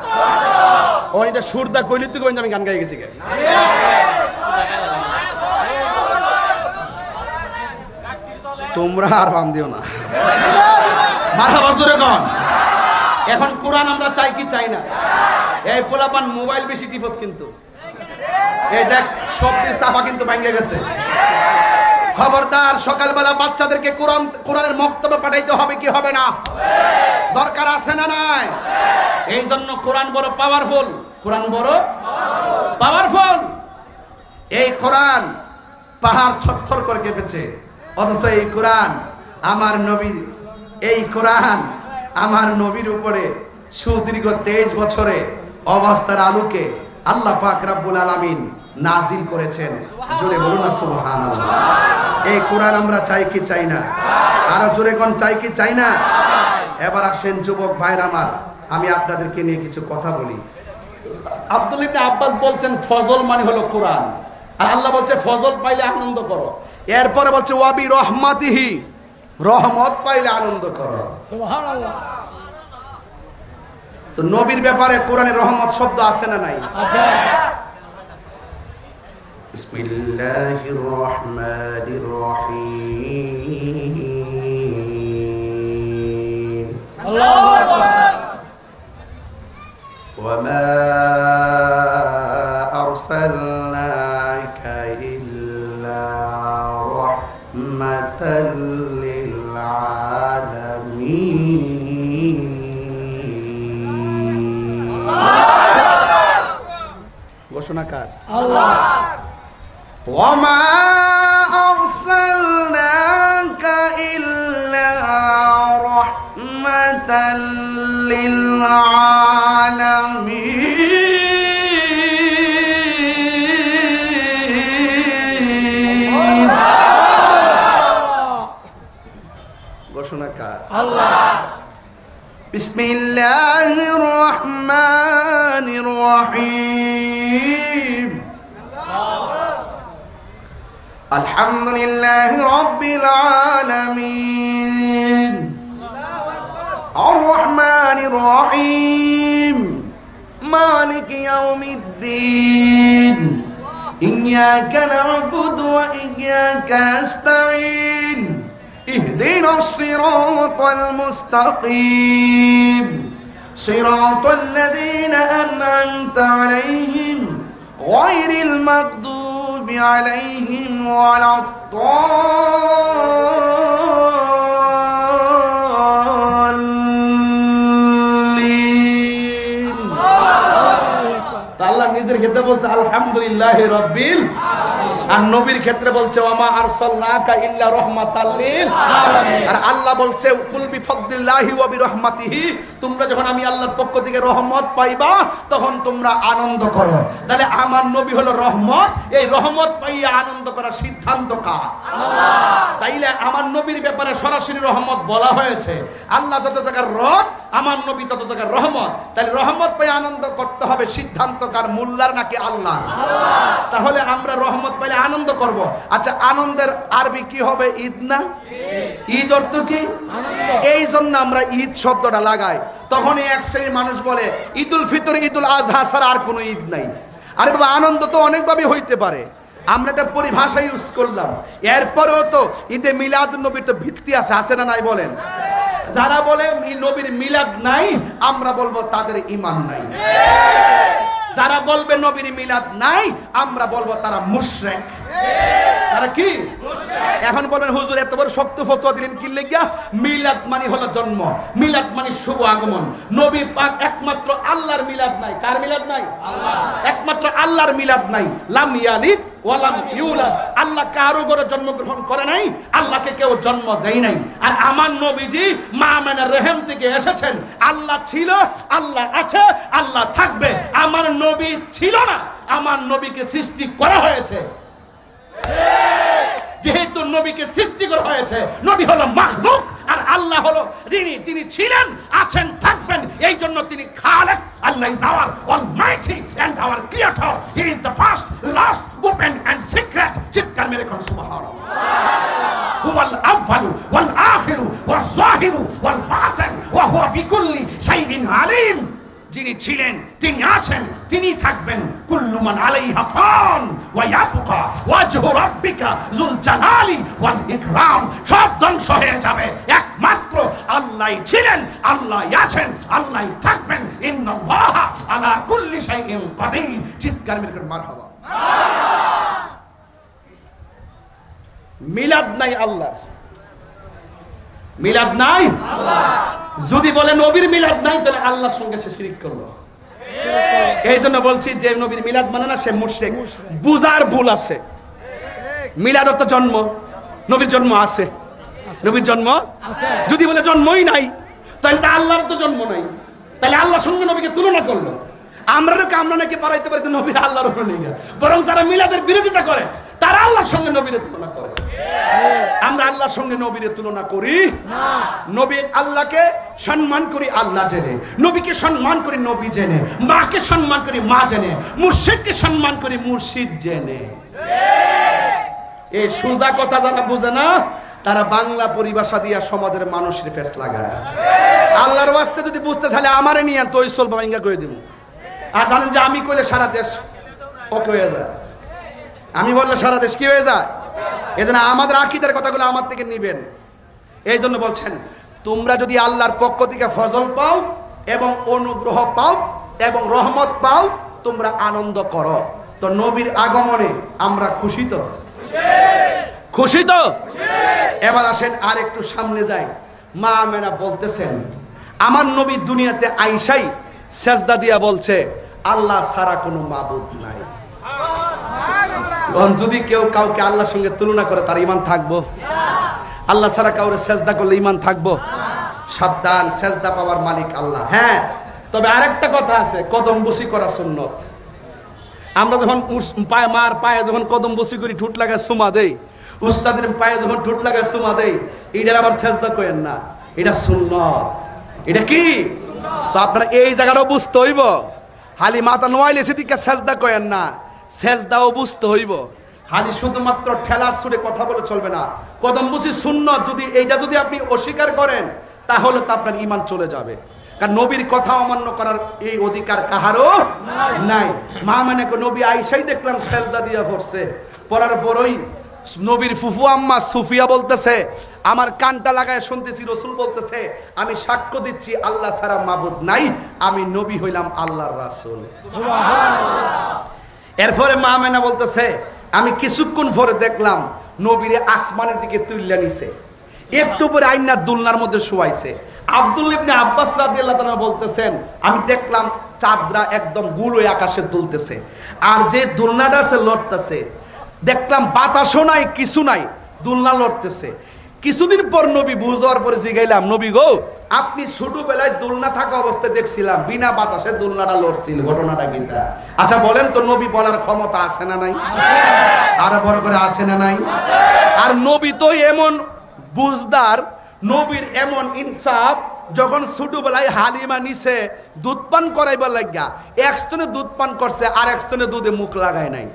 ওইটা সুরদা কইলি তুই আমি গান গাই গেছি। তোমরা আর বাম দিও না। মারহাবা জোরে কন। এখন কোরআন আমরা চাই কি চাই না? এই পোলাপান মোবাইল বেশি টিপস, কিন্তু এই দেখ সব চাপা কিন্তু ভাঙে গেছে। খবরদার, সকালবেলা বাচ্চাদেরকে কোরআনের মক্তবে পাঠাইতে হবে কি হবে না? দরকার আছে না নাই? এই জন্য কোরআন বড় পাওয়ারফুল, কোরআন বড় পাওয়ারফুল। এই কোরআন পাহাড় থরথর করে কেঁপেছে, অথচ এই কোরআন আমার নবীর, এই কোরআন আমার নবীর উপরে সুদীর্ঘ 23 বছরে অবস্থার আলোকে আল্লাহ পাক রব্বুল আলামিন নাজিল করেছেন। জোরে বলুন না সুবহানাল্লাহ। এই কোরআন আমরা চাই কি চাই না? আরো জোরে কোন চাই কি চাই না? এবার আসেন যুবক ভাইরা আমার, আমি আপনাদেরকে নিয়ে কিছু কথা বলি। আব্দুল ইবনে আব্বাস বলছেন ফজল মানে হলো কোরআন, আর আল্লাহ বলছে ফজল পাইলে আনন্দ করো। এরপরে বলছে ওয়াবি রহমাতিহি, রহমত পাইলে আনন্দ করো। সুবহানাল্লাহ। তো নবীর ব্যাপারে কোরআনে রহমত শব্দ আছে না নাই? আছে। বিসমিল্লাহির রহমানির রহিম। আল্লাহু আকবার। ওয়া মা আরসালনাকা ইল্লা রাহমাতাল লিল আলামিন। ঘোষণাকার আল্লাহ। وما أرسلناك إلا رحمة للعالمين ঘোষণাকার আল্লাহ। بسم الله الرحمن الرحيم الحمد لله رب العالمين الرحمن الرحيم مالك يوم الدين إياك نعبد وإياك نستعين اهدنا الصراط المستقيم صراط الذين أنعمت عليهم غير المغضوب عليهم ولا الضالين আল্লাহ নিজের ক্ষেত্রে বলছে আলহামদুলিল্লাহি রাব্বিল আর নবীর ক্ষেত্রে বলছে ওয়ামা আরসালনাকা ইল্লা রাহমাতাল লিল আলামিন। আর আল্লাহ বলছে কুল বিফাদলিল্লাহি ওয়া বিরহমাতিহি, তোমরা যখন আমি আল্লাহর পক্ষ থেকে রহমত পাইবা তখন তোমরা আনন্দ করো। তাহলে আমার নবী হলো রহমত, এই রহমত পাইয়া আনন্দ করার সিদ্ধান্ত কার? আল্লাহ। তাইলে আমার নবীর ব্যাপারে সরাসরি রহমত বলা হয়েছে। আল্লাহ যত জায়গার রব, আমার নবী তত জায়গার রহমত। তাহলে রহমত পাইয়া আনন্দ করতে হবে, সিদ্ধান্ত কার? মোল্লার নাকি আল্লাহ? তাহলে আমরা রহমত পাইলে আনন্দ করব। আচ্ছা, আনন্দের আরবি কি হবে? ঈদ না? ঈদ অর্থ কি? এই জন্য আমরা ঈদ শব্দটা লাগাই। তখনই এক শ্রেণীর মানুষ বলে ঈদুল ফিতর, ঈদুল আজহা ছাড়া আর কোনো ঈদ নাই। আরে বাবা, আনন্দ তো অনেকভাবে হইতে পারে, আমরা একটা পরিভাষা ইউজ করলাম। এরপরেও তো ঈদে মিলাদ নবীর তো ভিত্তি আছে, আছে না নাই বলেন? যারা বলে নবীর মিলাদ নাই, আমরা বলবো তাদের ঈমান নাই। যারা বলবে নবীর মিলাদ নাই, আমরা বলবো তারা মুশরিক। তারা কি? এখন বলেন হুজুর এত বড় শক্ত ফতোয়া দিলেন কি লাগিয়া? মিলাদ মানে হলো জন্ম, মিলাদ মানে শুভ আগমন। নবী পাক একমাত্র আল্লাহর মিলাদ নাই। কার মিলাদ নাই? আল্লাহ। একমাত্র আল্লাহর মিলাদ নাই। লাম ইয়ালিদ ওয়া লাম ইউলাদ, আল্লাহ কারো ঘরে জন্মগ্রহণ করে নাই, আল্লাহকে কেউ জন্ম দেয় নাই। আর আমার নবীজি মা আমেনার রহিম থেকে এসেছেন। আল্লাহ ছিল, আল্লাহ আছে, আল্লাহ থাকবে। আমার নবী ছিল না, আমার নবীকে সৃষ্টি করা হয়েছে। যেহেতু নবীকে সৃষ্টি করা হয়েছে, নবী হলো মাখলুক আর আল্লাহ হলো যিনি ছিলেন, আছেন, থাকবেন। এই জন্য তিনি খালেক। আল্লাহ is our almighty and our creator. He is the first, last, open and secret. চিৎকার মেরে কোন সুবহানাল্লাহ। হুয়াল আউয়ালু ওয়াল আখিরু ওয়াজ যাহিরু ওয়াল বাতিন ওয়া হুয়া বিকুল্লি শাইইন আলিম। যিনি ছিলেন, তিনি আছেন, তিনি থাকবেন। কুল্লু মান আলাইহা ফান ওয়া ইয়াবকা ওয়াজহু রাব্বিকা যুল জালালি ওয়াল ইকরাম। সব ধ্বংস হয়ে যাবে, একমাত্র আল্লাহই ছিলেন, আল্লাহই আছেন, আল্লাহই থাকবেন। ইন্নাল্লাহা আলা কুল্লি শাইইন কাদির। চিৎকার মেরে মারহাবা। মিলাদ নাই আল্লাহ, মিলাদ নাই আল্লাহ। যদি বলে নবীর মিলাদ নাই, তাহলে আল্লাহর সঙ্গে সে শিরক করলো। এই জন্য বলছি যে নবীর মিলাদ মানে না, সে মুশরিক। বুঝার ভুল আছে। মিলাদ অর্থ জন্ম, নবীর জন্ম আছে, নবীর জন্ম আছে। যদি বলে জন্মই নাই, তাহলে তো আল্লাহর তো জন্ম নাই, তাহলে আল্লাহর সঙ্গে নবীকে তুলনা করলো। আমরা নাকি পারাইতে পারি নবীর আল্লাহর উপরে নেই, বরং যারা মিলাদের বিরোধিতা করে তারা আল্লাহর সঙ্গে নবীরে তুলনা করে। আমরা আল্লাহর সঙ্গে নবীরে তুলনা করি না। নবী আল্লাহকে সম্মান করি আল্লাহ জেনে, নবীকে সম্মান করি নবী জেনে, মাকে সম্মান করি মা জেনে, মুর্শিদকে সম্মান করি মুর্শিদ জেনে। এই সোজা কথা যারা বুঝে না, তারা বাংলা পরিভাষা দিয়া সমাজের মানুষের ফেস লাগায়। আল্লাহর ওয়াস্তে যদি বুঝতে চাইলে আমারে নিয়ে তো ইসল ভাঙ্গা করে দিব। আর জানেন যে আমি কইলে সারা দেশ ওকে হয়ে যায়, আমি বললে সারা দেশ কি হয়ে যায়। এই জন্য আমাদের আকীদার কথাগুলো আমার থেকে নিবেন। এই জন্য বলছেন তোমরা যদি আল্লাহর পক্ষ থেকে ফজল পাও এবং অনুগ্রহ পাও এবং রহমত পাও, তোমরা আনন্দ করো। তো নবীর আগমনে আমরা খুশি তো? খুশি তো? এবার আসেন আর একটু সামনে যাই। মা আমেনা বলতেছেন আমার নবী দুনিয়াতে আইসাই সেজদা দিয়া বলছে আল্লাহ ছাড়া কোনো মাবুদ নাই। যদি কেউ কাউকে আল্লাহর সঙ্গে তুলনা করে তার ঈমান থাকবো? আল্লাহ ছাড়া কাউরে সেজদা করলে ঈমান থাকবো? সাবধান, সেজদা পাওয়ার মালিক আল্লাহ। হ্যাঁ, তবে আরেকটা কথা আছে, কদম বসি করা সুন্নত। আমরা যখন মার পায়ে যখন কদম বসি করি, ঠুট লাগায় সুমা দেই, উস্তাদের পায়ে যখন ঠুট লাগায় সুমা দেই, এটার আবার সেজদা করেন না, এটা সুন্নত। এটা কি? তো আপনারা এই জায়গাটাও বুঝতে হইব। হালি মাথা নোয়াইলে সেদিকে সেজদা করেন না, সেজদাও বুঝতে হইব। হালি শুধুমাত্র ঠেলার সুরে কথা বলে চলবে না। কদম বসি সুন্নত, যদি এইটা যদি আপনি অস্বীকার করেন তাহলে তো আপনার ঈমান চলে যাবে। কারণ নবীর কথা অমান্য করার এই অধিকার কাহারও নাই। মা মানে নবী আইসাই দেখলাম সেজদা দিয়া পড়ছে, পড়ার পরই নবীর ফুফু আম্মা সুফিয়া বলতেছে আমার কানটা লাগায় শুনতেছি রসুল বলতেছে আমি সাক্ষ্য দিচ্ছি আল্লাহ ছাড়া মাবুদ নাই, আমি নবী হইলাম আল্লাহর রাসূল। এরপরে মা মেনা বলতেছে আমি কিছুক্ষণ পরে দেখলাম নবীরে আসমানের দিকে তুইল্লা নিছে, একটু পরে আইনার দুলনার মধ্যে শুয়াইছে। আব্দুল্লাহ ইবনে আব্বাস রাদিয়াল্লাহু তাআলা বলতেছেন আমি দেখলাম চাঁদরা একদম গুল হয়ে আকাশে দুলতেছে, আর যে দুলনাটা আছে লড়তেছে, দেখলাম বাতাসও নাই কিছু নাই, দুলনা লড়তেছে। কিছুদিন পর নবী বুঝার পরে জিগাইলাম নবী গো আপনি ছোটবেলায় দুলনা থাকা অবস্থায় দেখছিলাম বিনা বাতাসে দুলনাটা লড়ছিল, ঘটনাটা কি? আচ্ছা বলেন তো নবী বলার ক্ষমতা আছে না নাই? আর বড় করে আছে না নাই? আর নবী তো এমন বুঝদার, নবীর এমন ইনসাফ, যখন ছোটবেলায় হালিমা নিছে দুধ পান করাইবার লাগিয়া এক স্তনে দুধ পান করছে আর এক স্তনে দুধে মুখ লাগায় নাই।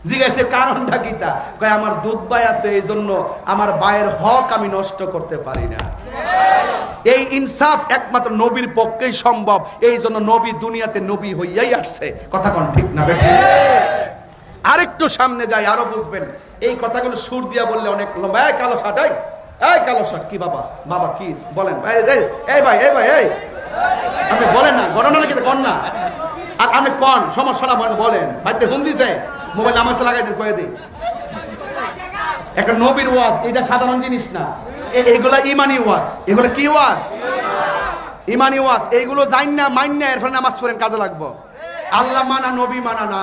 জিজ্ঞাসা কারণটা কি? তা কয় আমার দুধ ভাই আছে, এই জন্য আমার ভাইয়ের হক আমি নষ্ট করতে পারি না। এই ইনসাফ একমাত্র নবীর পক্ষেই সম্ভব, এই জন্য নবী দুনিয়াতে নবী হইয়াই আসছে। কথা কোন ঠিক না বেঠিক? আরেকটু সামনে যাই, আরো বুঝবেন। এই কথাগুলো সুর দিয়া বললে অনেক লম্বা। এই কালো শার্ট, এই কালো শার্ট কি বাবা? বাবা কি বলেন? এই ভাই এই আপনি বলেন না, ঘটনা নাকি কন না? আর আপনি কন সমস্যাটা বলেন। ভাইতে ঘুম দিছে, মোবাইল আমার লাগাই দেন, কয়ে দিই। একটা নবীর ওয়াজ, এটা সাধারণ জিনিস না, এগুলা ইমানি ওয়াজ। এগুলো কি ওয়াজ? ইমানি ওয়াজ। এইগুলো জান না মাইন না, এরপর নামাজ পড়েন, কাজে লাগবো। আল্লাহ মানা নবী মানা না,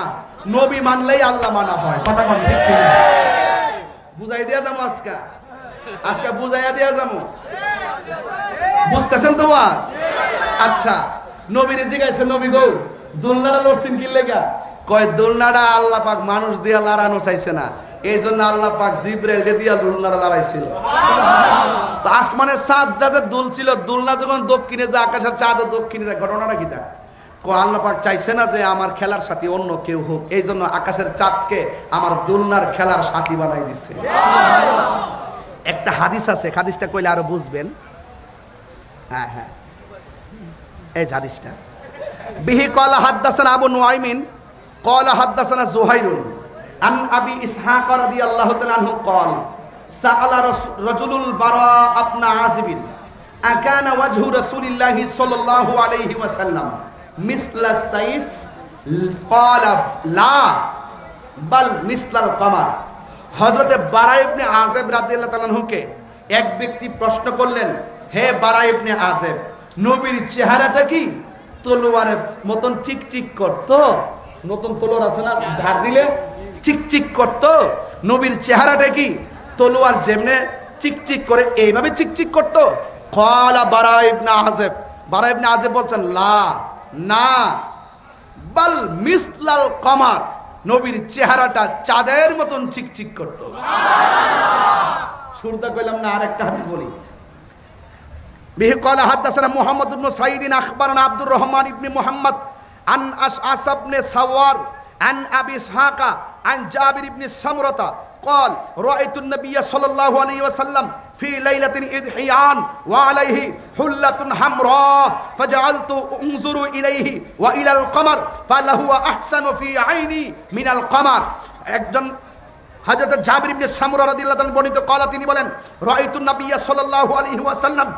নবী মানলেই আল্লাহ মানা হয়। কথা কোন ঠিক কি? বুঝাই দিয়া যাবো আজকে বুঝাইয়া দিয়া যাবো। বুঝতেছেন তো ওয়াজ? আচ্ছা, নবীর জিগাইছে নবী গো দুলনাটা লড়ছেন কি লেগা? কয় দুলনাটা আল্লাহ পাক মানুষ দিয়া লড়ানো চাইছে না, এই জন্য আল্লাহ পাক জিবরাইল দিয়া দুলনাটা লড়াইছিল। তো আসমানের চাঁদটা যে দুলছিল, দুলনা যখন দক্ষিণে যায়, আকাশের চাঁদও দক্ষিণে যায়, ঘটনাটা কি? তা আল্লাহ পাক চাইছে না যে আমার খেলার সাথী অন্য কেউ হোক, এই জন্য আকাশের চাঁদকে আমার দুলনার খেলার সাথী বানাই দিছে। একটা হাদিস আছে, হাদিসটা কইলে আরো বুঝবেন। হ্যাঁ, এই হাদিসটা বিহি ক্বালা হাদাসানা আবু নুআইমিন ক্বালা হাদাসানা যুহাইরুন আন আবি ইসহাক রাদিয়াল্লাহু তাআলা আনহু ক্বাল সাআলা রাজুলুল বারা ইবনে আযিব আকানা ওয়াজহু রাসূলিল্লাহি সাল্লাল্লাহু আলাইহি ওয়াসাল্লাম মিসলা সাইফ? ক্বালা লা বাল মিসলাল কমার। হযরতে বারা ইবনে আযিব রাদিয়াল্লাহু তাআলা আনহুকে এক ব্যক্তি প্রশ্ন করলেন, হে বারা ইবনে আযিব, নবীর চেহারাটা কি তলোয়ারের মতন চিকচিক করতো? নতুন তলোয়ার আছে না, ধার দিলে চিকচিক করতো? নবীর চেহারাটা কি তলোয়ার যেমনে চিকচিক করে এইভাবে চিকচিক করতো? ক্বালা বারা ইবনে আযিব, বারা ইবনে আযিব বলছেন লা, না, বাল মিসলাল কমার, নবীর চেহারাটা চাঁদের মতন চিকচিক করতো। শুরুটা কইলাম না, আরেকটা হাদিস বলি। বিহি ক্বালা হাদাসানা মুহাম্মদ ইবনে সাঈদ আখবারানা আব্দুর রহমান ইবনে মুহাম্মদ আন আশআস ইবনে সাওয়ার আন আবি ইসহাক আন জাবির ইবনে সামরাতা قال رأيت النبي صلى الله عليه وسلم في ليلة إضحيان وعليه حلة حمراء فجعلت أنظر إليه وإلى القمر فلهو أحسن في عيني من القمر একজন হযরত জাবির ইবনে সামুরা রাদিয়াল্লাহু তাআলা বর্ণিত قال তিনি বলেন রাআইতু নবী সাল্লাল্লাহু আলাইহি ওয়াসাল্লাম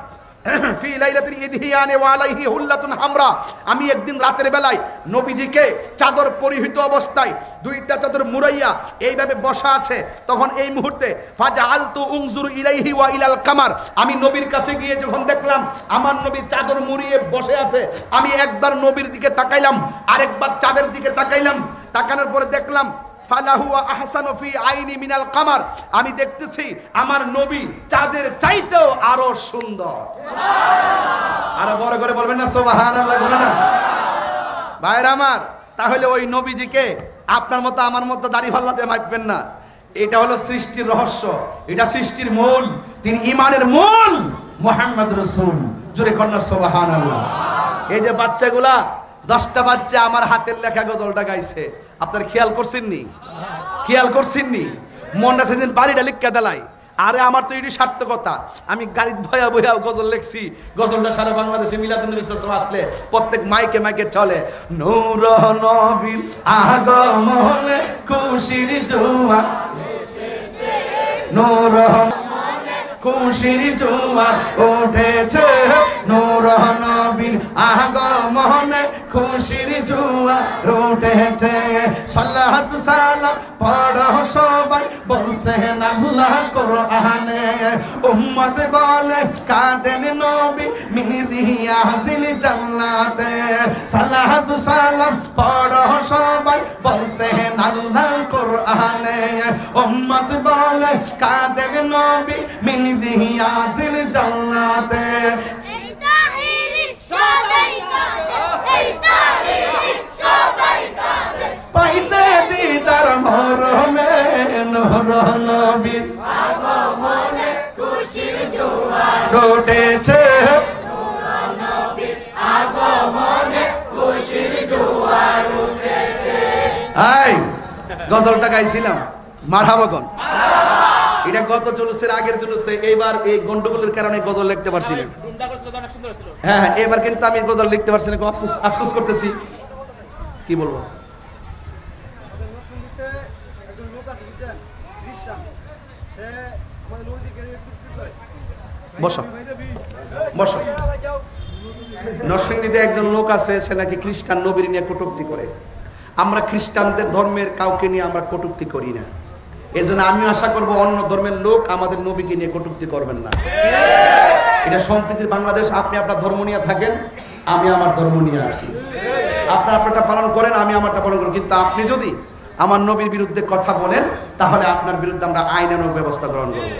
ফি লাইলাতিল ইদহিয়ান ওয়া আলাইহি হুল্লাতুন হামরা আমি একদিন রাতের বেলায় নবীজিকে চাদর পরিহিত অবস্থায় দুইটা চাদর মুড়াইয়া এইভাবে বসা আছে তখন এই মুহূর্তে ফাজআলতু উনজুরু ইলাইহি ওয়া ইলাল কামার আমি নবীর কাছে গিয়ে যখন দেখলাম আমার নবী চাদর মুড়িয়ে বসে আছে আমি একবার নবীর দিকে তাকাইলাম আরেকবার চাঁদের দিকে তাকাইলাম তাকানোর পরে দেখলাম ফালাহু আহসানু ফি আইনি মিনাল কামার আমি দেখতেছি আমার নবী চাঁদের চাইতেও আরো সুন্দর সুবহানাল্লাহ আরো বড় করে বলবেন না সুবহানাল্লাহ বলেন না ভাইরা আমার তাহলে ওই নবীজিকে আপনার মতো আমার মতো দাড়ি ফাল্লা দিয়ে মাপবেন না এটা হলো সৃষ্টির রহস্য এটা সৃষ্টির মূল তিনি ঈমানের মূল মুহাম্মদ রাসূল জোরে কন্না সুবহানাল্লাহ এই যে বাচ্চাগুলা 10টা বাচ্চা আমার হাতের লেখা গজলটা গাইছে আপনারা খেয়াল করছেননি মনটা সেদিন বাড়িটা লিখা দেলাই আরে আমার তো এটি সার্থকতা আমি গাড়ির ভয়া ভয়া গজল লিখছি গজলটা সারা বাংলাদেশে মিলাদুন নবী সাল্লাল্লাহু আলাইহি ওয়াসাল্লাম আসলে প্রত্যেক মাইকে চলে নূর নবীর আগমনে খুশির জোয়ার এসেছে নূর খুশির জোয়ার উঠেছে নূর নবীর আগমনে খুশির জোয়ার উঠেছে সালাত সালাম পড়ো সবাই বলছেন আল্লাহ কোরআনে উম্মত বলে কাঁদেন নবী মিরিয়াজিল জান্নাতে সালাত সালাম পড়ো সবাই বলছেন আল্লাহ কোরআনে উম্মত বলে কাঁদেন নবী মিরিয়াজিল জান্নাতে এই তাহিরি সদাই কাঁদে এই তাহিরি সদাই কাঁদে পাইতে দিদার মরমে নূর নবীর আগমনে খুশির জোয়ার উঠেছে নূর নবীর আগমনে খুশির জোয়ার উঠেছে এই গজলটা গাইছিলাম মারহাবা কোন এটা গত জুলুসের আগের জুলুসে এইবার এই গন্ডগোলের কারণে গজল লিখতে পারছিলাম হ্যাঁ এবার কিন্তু আমি গজল লিখতে পারছি না আফসোস করতেছি কি বলবো বসো বসো নরসিংদীতে একজন লোক আছে সে নাকি খ্রিস্টান নবীর নিয়ে কটূক্তি করে আমরা খ্রিস্টানদের ধর্মের কাউকে নিয়ে আমরা কটূক্তি করি না এজন্য আমি আশা করব অন্য ধর্মের লোক আমাদের নবীকে নিয়ে কটূক্তি করবেন না এটা সম্প্রীতির বাংলাদেশ আপনি আপনার ধর্ম নিয়ে থাকেন আমি আমার ধর্ম নিয়ে আছি আপনি আপনারটা পালন করেন আমি আমারটা পালন করি কিন্তু আপনি যদি আমার নবীর বিরুদ্ধে কথা বলেন তাহলে আপনার বিরুদ্ধে আমরা আইনানুগ ব্যবস্থা গ্রহণ করব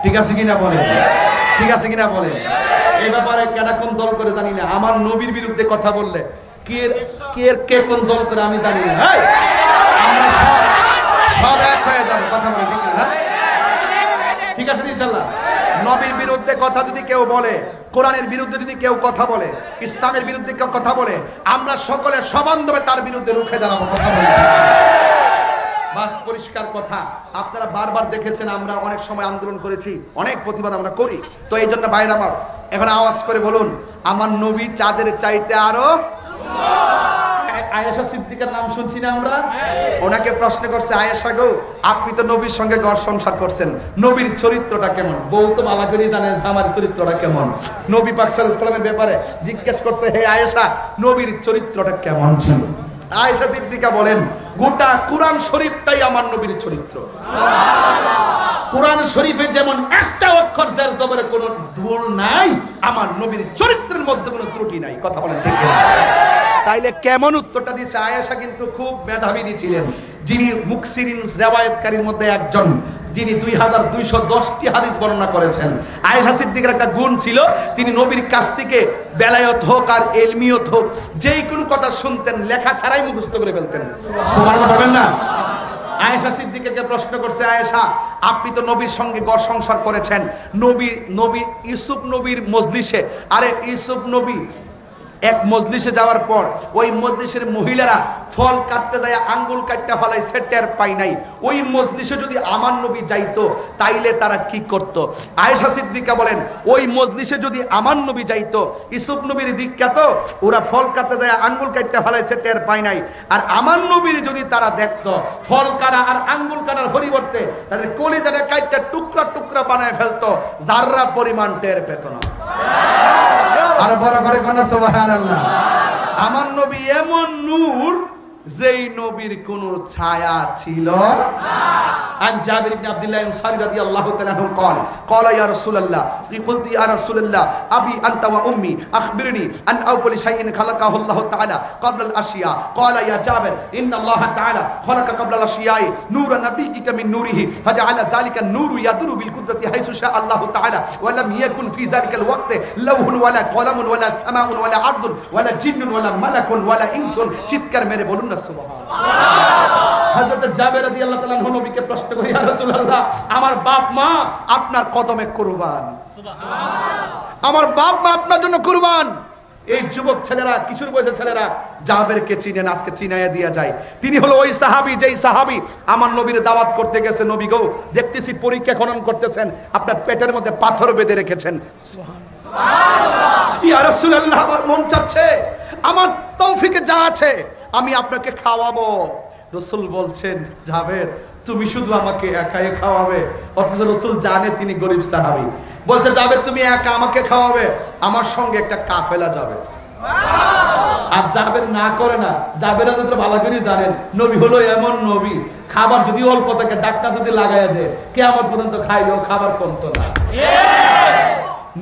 ঠিক আছে কিনা বলেন ঠিক আছে কিনা বলেন এই ব্যাপারে কেডা কোন দল করে জানি না আমার নবীর বিরুদ্ধে কথা বললে কে কোন দল করে আমি জানি না আমরা সব এক হয়ে যাবে কথা বলে ঠিক আছে ইনশাআল্লাহ নবীর বিরুদ্ধে কথা যদি কেউ বলে কোরআনের বিরুদ্ধে যদি কেউ কথা বলে ইসলামের বিরুদ্ধে কেউ কথা বলে আমরা সকলে সবান্ধবে তার বিরুদ্ধে রুখে দাঁড়াবো কথা বলে বাস পরিষ্কার কথা আপনারা বারবার দেখেছেন আমরা অনেক সময় আন্দোলন করেছি অনেক প্রতিবাদ আমরা করি তো এই জন্য ভাইরা আমার এখন আওয়াজ করে বলুন আমার নবী চাঁদের চাইতে আরো আয়েশা সিদ্দিকার নাম শুনছি না আমরা ওনাকে প্রশ্ন করছে আয়েশা গো আপনি তো নবীর সঙ্গে ঘর সংসার করছেন নবীর চরিত্রটা কেমন বউ তো ভালো করেই জানে আমার চরিত্রটা কেমন নবী পাক সাল্লাল্লাহু আলাইহি ওয়াসাল্লামের ব্যাপারে জিজ্ঞেস করছে হে আয়েশা নবীর চরিত্রটা কেমন ছিল আয়েশা সিদ্দিকা বলেন গোটা কুরআন শরীফটাই আমার নবীর চরিত্র সুবহানাল্লাহ কুরআন শরীফে যেমন একটা অক্ষর জের জবরের কোনো ভুল নাই আমার নবীর চরিত্রের মধ্যে কোনো ত্রুটি নাই কথা বলেন ঠিক না তাইলে কেমন উত্তরটা দিয়েছে আয়েশা কিন্তু খুব মেধাবী ছিলেন যিনি মুকসিরিন রিওয়ায়াতকারীর মধ্যে একজন যিনি 2210টি হাদিস বর্ণনা করেছেন আয়েশা সিদ্দিকার একটা গুণ ছিল তিনি নবীর কাছ থেকে বেলায়েত হোক আর ইলমিয়ত হোক যেই কোনো কথা শুনতেন লেখা ছাড়াই মুখস্থ করে ফেলতেন সুবহানাল্লাহ বলবেন না আয়েশা সিদ্দিকাকে প্রশ্ন করছে আয়েশা আপনি তো নবীর সঙ্গে ঘর সংসার করেছেন নবী ইউসুফ নবীর মজলিসে আরে ইউসুফ নবী এক মজলিসে যাওয়ার পর ওই মজলিসের মহিলারা ফল কাটতে যায় আঙ্গুল কাটতে ফলাই সেটের পাই নাই। ওই মজলিসে যদি আমার নবী যাইতো তাইলে তারা কি করত? আয়েশা সিদ্দিকা বলেন, ওই মজলিসে যদি আমার নবী যাইতো, ইউসুফ নবীর দীক্ষা তো, ওরা ফল কাটতে যায় আঙ্গুল কাটতে ফলাই সেটের পাই নাই, আর আমার নবীর যদি তারা দেখতো ফল কাটা আর আঙ্গুল কাটার পরিবর্তে তাদের কলিজাটা কাটটা টুকরা টুকরা বানায় ফেলতো, যাররা পরিমাণ টের পেত না। আর বড় করে কোন সুবহানাল্লাহ। আমার নবী এমন নূর যেই নবীর কোনো ছায়া ছিল না। عن جابر بن عبد الله الانصاري رضي الله تعالى عنه قال قال يا رسول الله قلت يا رسول الله ابي انت وامي اخبرني عن اول شيء خلقه الله تعالى قبل الاشياء قال يا جابر ان الله تعالى خلق قبل الاشياء نور نبيك من نوره فجعل ذلك النور يدور بالقدره حيث شاء الله تعالى ولم يكن في ذلك الوقت لوح ولا قلم ولا سماء ولا ارض ولا جن ولا ملك ولا انس চিৎকার মেরে বলুন না সুবহানাল্লাহ। হযরত জাবের রাদিয়াল্লাহু তাআলা নবীকে প্রশ্ন করে, ইয়া রাসূলুল্লাহ, আমার বাপ মা আপনার কদমে কুরবান, সুবহানাল্লাহ, আমার বাপ মা আপনার জন্য কুরবান। এই যুবক ছেলেরা, কিশোর বয়সের ছেলেরা জাবেরকে চিনেন, আজকে চিনাইয়া দিয়া যায়। তিনি হলো ওই সাহাবী, যেই সাহাবী আমার নবীর দাওয়াত করতে গেছে। নবী গো, দেখতেছি পরীক্ষা খনন করতেছেন, আপনার পেটের মধ্যে পাথর বেঁধে রেখেছেন, সুবহানাল্লাহ। ইয়া রাসূলুল্লাহ, আমার মন চাচ্ছে, আমার তৌফিকে যা আছে আমি আপনাকে খাওয়াবো। রসুল বলছেন, জাবের তুমি শুধু আমাকে একাই খাওয়াবে? অথচ রসুল জানে তিনি গরিব সাহাবী। বলছে, জাবের তুমি একা আমাকে খাওয়াবে, আমার সঙ্গে একটা কাফেলা যাবে। আর জাবের না করে না। জাবের তো ভালো করে জানেন নবী হলো এমন নবী, খাবার যদি অল্প থাকে, ডাক্তার যদি লাগাইয়া দেয়, কিয়ামত পর্যন্ত খাইলেও খাবার কমতো না।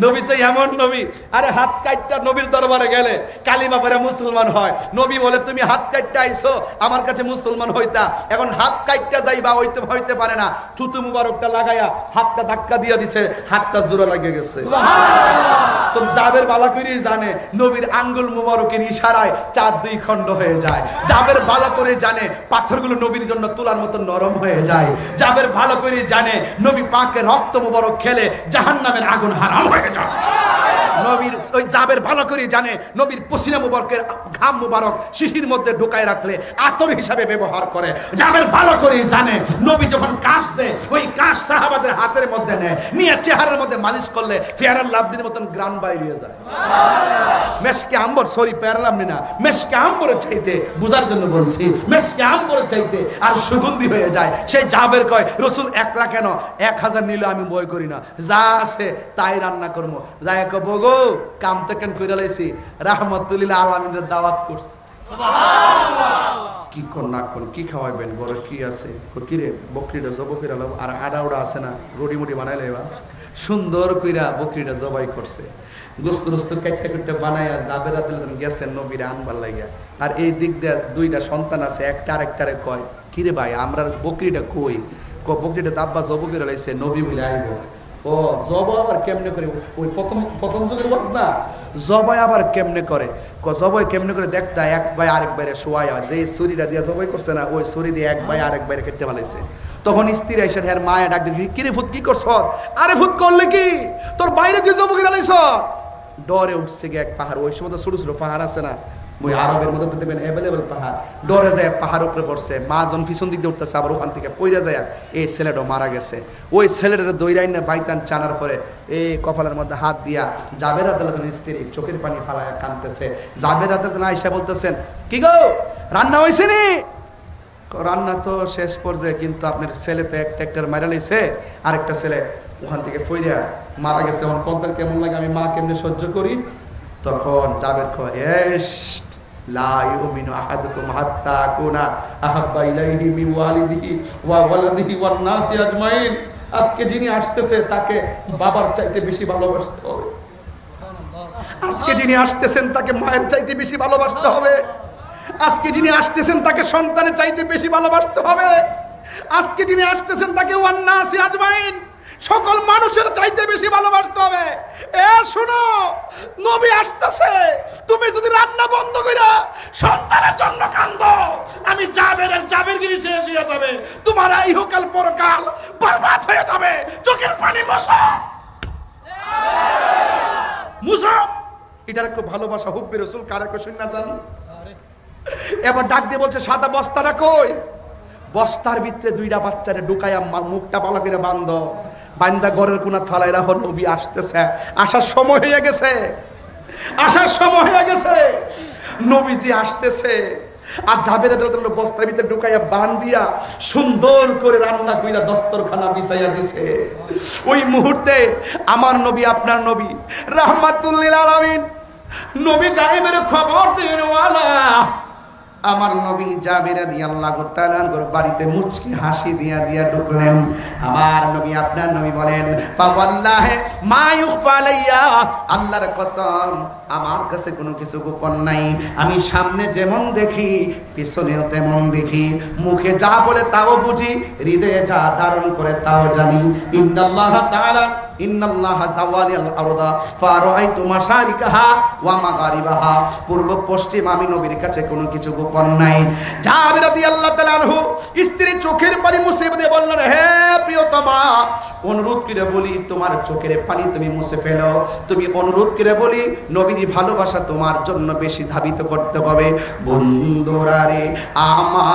নবী তো এমন নবী, আরে হাত কাটটা নবীর দরবারে গেলে কালিমা পড়ে মুসলমান হয়। নবী বলে, তুমি হাত কাটটা আইছো আমার কাছে মুসলমান হইতা, এখন হাত কাটটা যাইবা হইতে পারে না। থুতু মুবারকটা লাগায়া হাতটা ধাক্কা দিয়া দিছে, হাতটা জোড়া লাগে গেছে, সুবহানাল্লাহ। তো জাবের বালা করেই জানে নবীর আঙ্গুল মুবারকের ইশারায় চাঁদ দুই খণ্ড হয়ে যায়। জাবের বালা করে জানে পাথরগুলো নবীর জন্য তুলার মতো নরম হয়ে যায়। জাবের ভালো করে জানে নবী পাকের রক্ত মুবারক খেলে জাহান্নামের আগুন হারাম হয়। নবীর ওই জাবের ভালো করে জানে নবীর পসিনা মুবারকের ঘাম মুবারক শিশির মধ্যে ঢুকায় রাখলে আতর হিসাবে ব্যবহার করে। জাবের ভালো করে জানে নবী যখন কাশ দেয়, ওই কাশ সাহাবাদের হাতের মধ্যে নেয়, নিয়ে চেহারার মধ্যে মালিশ করলে ফেয়ারাল লাভলির মতন গ্রান বাইরে যায়। মেশকে আম্বর, সরি ফেয়ারাল লাভলি না, মেশকে আম্বরের চাইতে, বুঝার জন্য বলছি, মেশকে আম্বরের চাইতে আর সুগন্ধি হয়ে যায়। সেই জাবের কয়, রসুল একলা কেন, 1000 নিলে আমি বই করি না, যা আছে তাই রান্না করবো। যাই বগো কাম থেকে ফিরে লাইছি, রাহমাতুল্লিল আলামিনের দাওয়াত করছি, সুবহানাল্লাহ। কি কোন না কোন কি খাওয়াইবেন, বড় কি আছে, কি রে বকরিটা জবাই করে লাও, আর আড়া ওড়া আছে না, রুটি মুটি বানাইলে এবার সুন্দর কইরা বকরিটা জবাই করছে, গোস্ত রোস্ত কাটটা কাটটা বানায়া জাবের রাদিয়াল্লাহু গেছেন নবীর আনবার লাগিয়া। আর এই দিক দিয়ে দুইটা সন্তান আছে, একটা আরেকটারে কয়, কি রে ভাই আমরা বকরিটা কই? বকরিটা তো আব্বা জবাই করে লাইছে, নবী বলে আইব। ও জবাই আবার কেমনে করে? ওই প্রথম যুগের ওয়াজ না, জবাই আবার কেমনে করে? জবাই কেমনে করে দেখতা, এক ভাই আরেক বাইরে শোয়ায়া, যে ছুরিটা দিয়ে জবাই করছে না, ওই ছুরি দিয়ে এক ভাই আরেক বাইরে কেটে ফেলাইছে। তখন স্ত্রী এসে হ্যাঁ মায়া ডাক দেখি, কিরে ফুত কি করছ? আরে ফুত করলে কি, তোর বাইরে তুই জবাই করে লাইছ? ডরে উঠছে গিয়ে এক পাহাড়, ওই সময় তো ছোট ছোট পাহাড় আছে না, ওই আরবের মধ্যে দেখবেন অ্যাভেলেবল পাহাড়, ডরে যায় পাহাড় উপরে পড়ছে, মা জন পিছন দিক দিয়ে উঠতেছে, আবার ওখান থেকে পইরা যায় এই ছেলেটা মারা গেছে। ওই ছেলেটা দৈরাইন না বাইতান চানার পরে এই কপালের মধ্যে হাত দিয়া জাবের রাদিয়াল্লাহু স্ত্রী চোখের পানি ফালায়া কাঁদতেছে। জাবের রাদিয়াল্লাহু আয়েশা বলতেছেন, কি গো রান্না হয়েছে নি? রান্না তো শেষ পর্যায়ে, কিন্তু আপনার ছেলে তো একটা একটা মারা লাইছে, আরেকটা ছেলে ওখান থেকে পইরা মারা গেছে, আমার কন্টার কেমন লাগে, আমি মা কেমনে সহ্য করি? তখন জাবের কয়, এস লা ইউমিনু আহাদুকুম হাত্তা কুনা আহাব্বা ইলাইহি মিন ওয়ালিদিহি ওয়া ওয়ালাদিহি ওয়ান নাসি আজমাইন। আজকে যিনি আসতেছে তাকে বাবার চাইতে বেশি ভালোবাসতে হবে, আজকে যিনি আসতেছেন তাকে মায়ের চাইতে বেশি ভালোবাসতে হবে, আজকে যিনি আসতেছেন তাকে সন্তানের চাইতে বেশি ভালোবাসতে হবে, আজকে যিনি আসতেছেন তাকে ওয়ান নাসি আজমাইন সকল মানুষের চাইতে বেশি ভালোবাসতে হবে। এ শুনো, নবী আসতেছে, তুমি যদি রান্না বন্ধ কইরা সন্তানের জন্য কান্দো, আমি জাবেরগিরি শেষ হয়ে যাবে, তোমার ইহকাল পরকাল বরবাদ হয়ে যাবে। চোখের পানি মুছো, মুছো। এটার একটু ভালোবাসা হুব্বে রসুল কার একটু শুন না জান। এবার ডাক দিয়ে বলছে সাদা বস্তাটা কই? বস্তার ভিতরে দুইটা বাচ্চারে ঢুকাইয়া মুখটা ভালো করে বান্ধ, বান্দা ঘরের কোনা ফালাই রাখো, নবী আসতেছে, আসার সময় হয়ে গেছে, আসার সময় হয়ে গেছে, নবীজি আসতেছে। আর জাবের বস্তার ভিতরে ঢুকাইয়া বান দিয়া সুন্দর করে রান্না কইরা দস্তরখানা বিছাইয়া দিছে। ওই মুহূর্তে আমার নবী, আপনার নবী রাহমাতুল লিল আলামিন, নবী গায়েবের খবর দেওয়ালা আমার নবী জাবের রাদিয়াল্লাহু তাআলা আনহুর বাড়িতে মুচকি হাসি দিয়া দিয়া ঢুকলেন। আমার নবী, আপনার নবী বলেন, ফাওয়াল্লাহি মা ইউখফা আলাইয়া, আল্লাহর কসম আমার কাছে কোনো কিছু গোপন নাই। আমি সামনে যেমন দেখি পিছনেও তেমন দেখি, মুখে যা বলে তাও বুঝি, হৃদয়ে যা ধারণ করে তাও জানি। ইন্নাল্লাহ তাআলা ইন্নাল্লাহা যাওয়ালিল আরদা ফারাআইতু মাশারিকাহা ওয়া মাগারিবাহা, পূর্ব পশ্চিম আমি নবীর কাছে কোনো কিছু গোপন নাই। জাবের রাদিয়াল্লাহু তাআলা আনহু স্ত্রী চোখের পানি মুছে দিয়ে বললেন, হে প্রিয়তমা, অনুরোধ করে বলি তোমার চোখের পানি তুমি মুছে ফেলো। তুমি অনুরোধ করে বলি নবীর ভালোবাসা তোমার জন্য বেশি ধাবিত করতে হবে। বন্ধুরা রে আমার,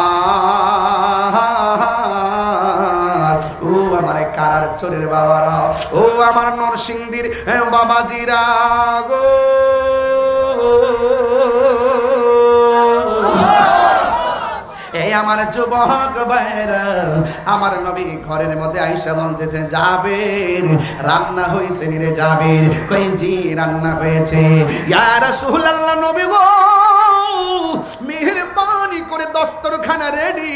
ও আমার কারার চোরের বাবারা, ও আমার নরসিংদীর বাবাজিরা গো, এই আমার যুবক ভাইরা, আমার নবী ঘরের মধ্যে আইসা বলতেছে, জাবের রান্না হয়েছে রে জাবের? কই জি রান্না হয়েছে। ইয়া রাসূলুল্লাহ, নবী গো মেহেরবানি করে দস্তরখানা রেডি,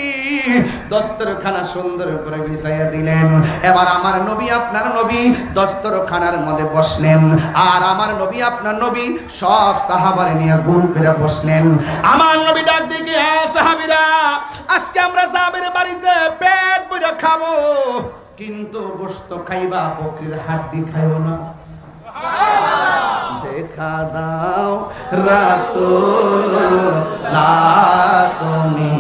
দস্তরখানা সুন্দর করে বিছাইয়া দিলেন। এবার আমার নবী, আপনার নবী দস্তরখানার মধ্যে বসলেন, আর আমার নবী, আপনার নবী সব সাহাবারে নিয়ে গুল করে বসলেন। আমার নবী ডাক দিয়ে, হ্যাঁ সাহাবীরা, আজকে আমরা জাবের বাড়িতে পেট ভরে খাবো, কিন্তু গোশত খাইবা, বকরির হাড্ডি খাইও না। দেখা দাও রাসূলুল্লাহ, তুমি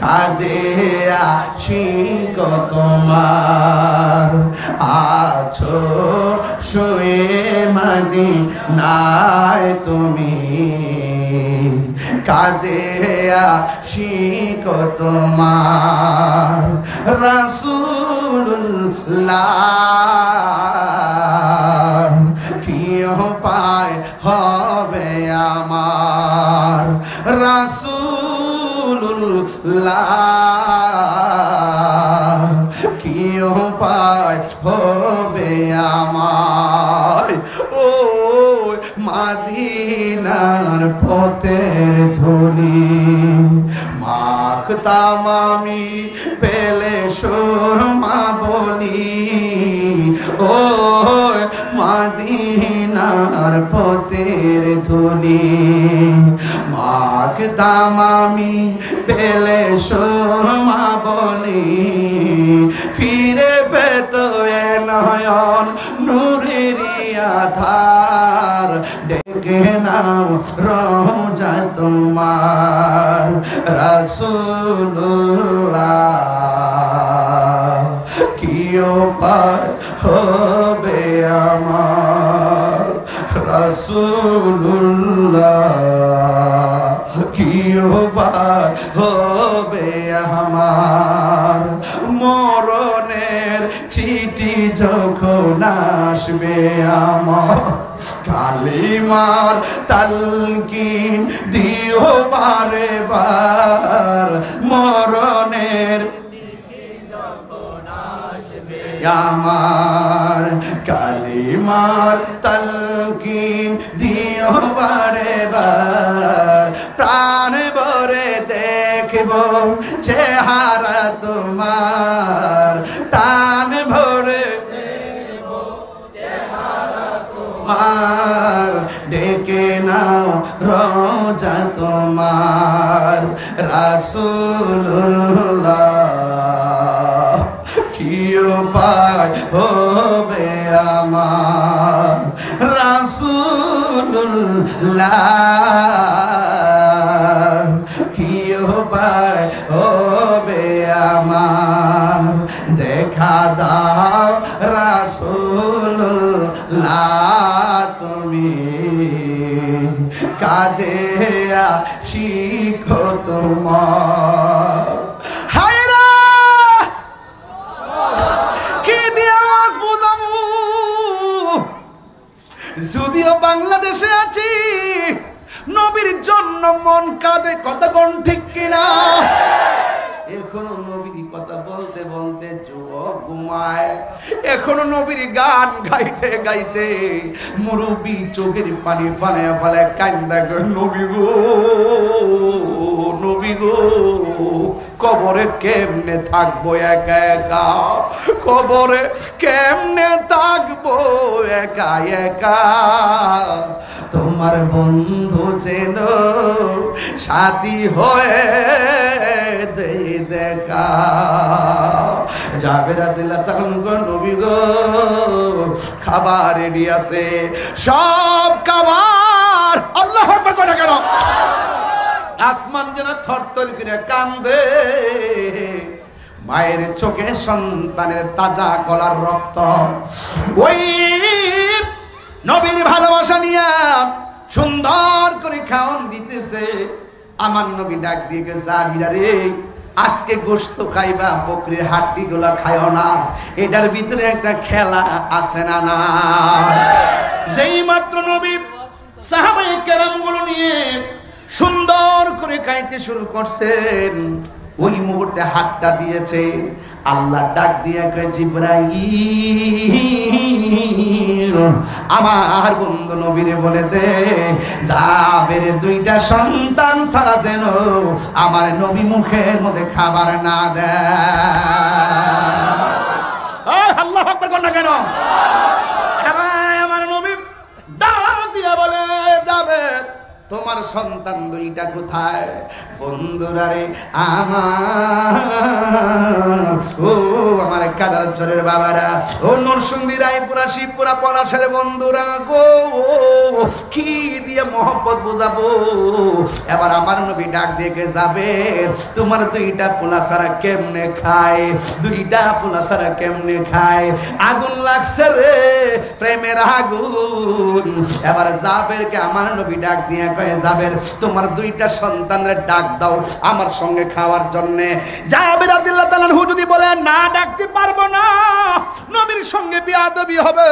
কাঁদে আশিক তোমার, আছো শুয়ে মদিনায় তুমি, কাঁদে আশিক তোমার রাসূলুল্লাহ, কি উপায় হবে আমার রাসূলুল্লাহ, কি উপায় হবে আমার। ও মাদিনার পথের ধুলি মাখতাম আমি, পেলে সুরমা বলি, ও মাদিনার পথের ধুলি মাখতাম আমি, পেলে সুরমা বলি, ফিরে পেত এ নয়ন নূরের আধার, ডেকে নাও রওজা তোমার রাসূলুল্লাহ, কি উপায় হবে আমার রাসূলুল্লাহ, কি উপায় হবে আমার। মরণের চিঠি যখন আসবে আমার, কালিমার তালকিন দিও বারে বার, মরণের আমার, কালিমার তালকিন দিও বারে বার, প্রাণ ভরে দেখব চেহারা তোমার, প্রাণ ভরে তোমার, ডেকে নাও রওজা তোমার রাসূলুল্লাহ, কি উপায় হবে আমার রাসূলুল্লাহ, কি উপায় হবে আমার। দেখা দাও রাসূলুল্লাহ, তুমি কাঁদে আশিক তোমার। হায়রা কি দিয়ে আজ বুঝাবো, যদিও বাংলাদেশে আছি নবীর জন্য মন কাঁদে, কথা কোন ঠিক কিনা? এখনো নবীর কথা বলতে বলতে যুবক ঘুমায়, এখনো নবীর গান গাইতে গাইতে মুরব্বী চোখের পানি ফালায় ফালায় কান্দা করে, নবী গো নবী গো, কবরে কেমনে থাকবো একা একা, কবরে কেমনে থাকবো একা একা, তোমার বন্ধু যেন সাথী হয়ে দে দেখা। জাবের আদিল্লাহ তখন গো, নবী গো খাবার রেডি আছে, সব খাবার। আল্লাহু আকবার করে কেন? আসমান যেন থরথর করে কান্দে, মায়ের চোখে সন্তানের তাজা গলার রক্ত। ওই নবীর ভালোবাসা নিয়ে সুন্দর করে খাওয়ান দিতেছে। আমার নবী ডাক দিয়ে গেছে, আমিরা রে, আজকে গোশত খাইবা, বকরির হাড্ডি গুলা খাইও না, এটার ভিতরে একটা খেলা আছে না না। যেই মাত্র নবী সাহাবায়ে কেরাম গুলো নিয়ে সুন্দর করে খাইতে শুরু করছেন, ওই মুহূর্তে হাতটা দিয়েছে, আল্লাহ ডাক দিয়ে কয়, জিবরাইল আমার বন্ধু নবীরে বলে দে, যাবের দুইটা সন্তান ছাড়া যেন আমার নবী মুখের মধ্যে খাবার না দেয়। আল্লাহু আকবার কোন না কেন? আমার নবী ডাক দিয়া বলে, যাবে তোমার সন্তান দুইটা কোথায়? বন্ধুরা রে আমার, ও আমার কাদার চরের বাবারা, ও নরসিংদী, রায়পুরা, শিবপুরা, পলাশের বন্ধুরা গো, কি দিয়ে মহব্বত বোঝাবো? এবার আমার নবী ডাক দেখে যাবে, তোমার দুইটা পোলা সারা কেমনে খায়, দুইটা পোলা সারা কেমনে খায়? আগুন লাগছে রে, প্রেমের আগুন। এবার জাবেরকে আমার নবী ডাক দিয়ে কয়ে, জাবের তোমার দুইটা সন্তানের ডাক দাও আমার সঙ্গে খাওয়ার জন্য। জাবের রাদিয়াল্লাহু তাআলা আনহু যদি বলে না ডাকতে পারবো না, নবীর সঙ্গে বিয়াদবি হবে,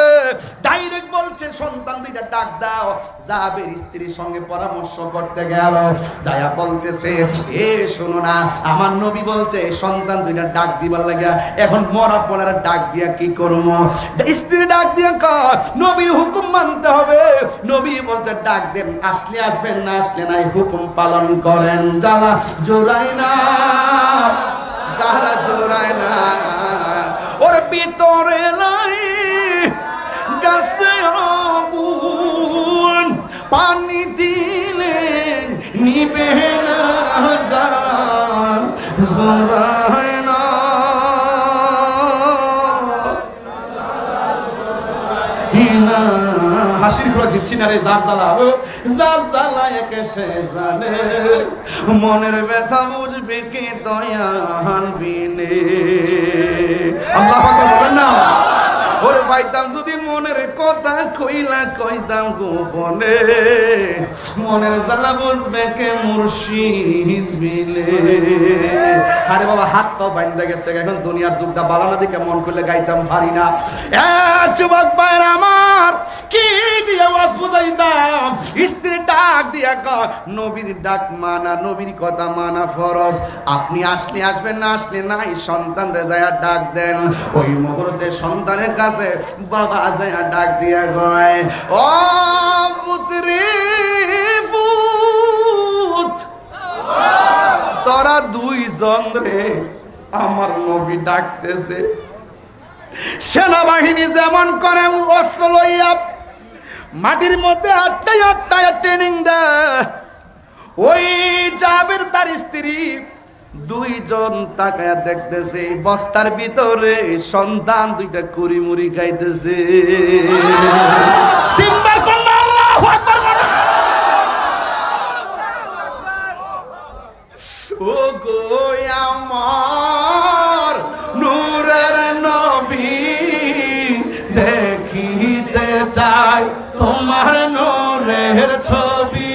ডাইরেক্ট বলছে সন্তান দুইটা ডাক দাও। জাবের স্ত্রীর সঙ্গে পরামর্শ করতে গেল, যায়া বলতেছে, এ শোনো না, আমার নবী বলছে সন্তান দুইটা ডাক দিবার লাগা, এখন মরা পোলার ডাক দিয়া কি করব? স্ত্রী ডাক দিয়া কয়, নবীর হুকুম মানতে হবে। নবী বলছে ডাক দেন, আসলে আসবেন, না আসলে নাই, হুকুম পালন করেন। জ্বালা জোড়াই না, জ্বালা জোড়াই না, ওর ভিতরে নাই গাছে আগুন, পানি দিলে নিবে না, জান জোড়াই না। হাসির ঘোড়া দিচ্ছি না রে, যার জ্বালা, যার জ্বালা একে সে জানে, মনের ব্যথা বুঝবে কে দয়াল বিনে। আল্লাহু আকবার বলেন না। ওরে পাইতাম যদি মনের কথা কইলা কইতাম গোপনে, মনের জ্বালা বুঝবে কে মুর্শিদ বিনে। আরে বাবা, হাত পাও বাইন্দা গেছে, এখন দুনিয়ার যুগটা বালানা দিকে মন করলে গাইতাম পারি না। যুবক ভাইরা আমার, কি দিয়ে ওয়াজ বুঝাইতাম? স্ত্রী ডাক দিয়া কয়, নবীর ডাক মানা, নবীর কথা মানা ফরজ। আপনি আসলে আসবেন, না আসলে নাই, সন্তান রে যায় ডাক দেন। ওই মুহূর্তে সন্তানের কাছে বাবা যায় ডাক দিয়া কয়, ও পুত্রী ফুত, তোরা দুইজন রে আমার নবী ডাকতেছে। সেনাবাহিনী যেমন করে অস্ত্র লইয়া মাটির মধ্যে আটটায় আটটায় ট্রেনিং দেয়, ওই জাবের তার স্ত্রী দুইজন তাকায়া দেখতেছে, বস্তার ভিতরে সন্তান দুইটা কুড়ি মুড়ি খাইতেছে। তিনবার করলে আল্লাহু আকবার বলো। ও গো আমার নূরের নবী, দেখিতে চাই তোমার নূরের ছবি।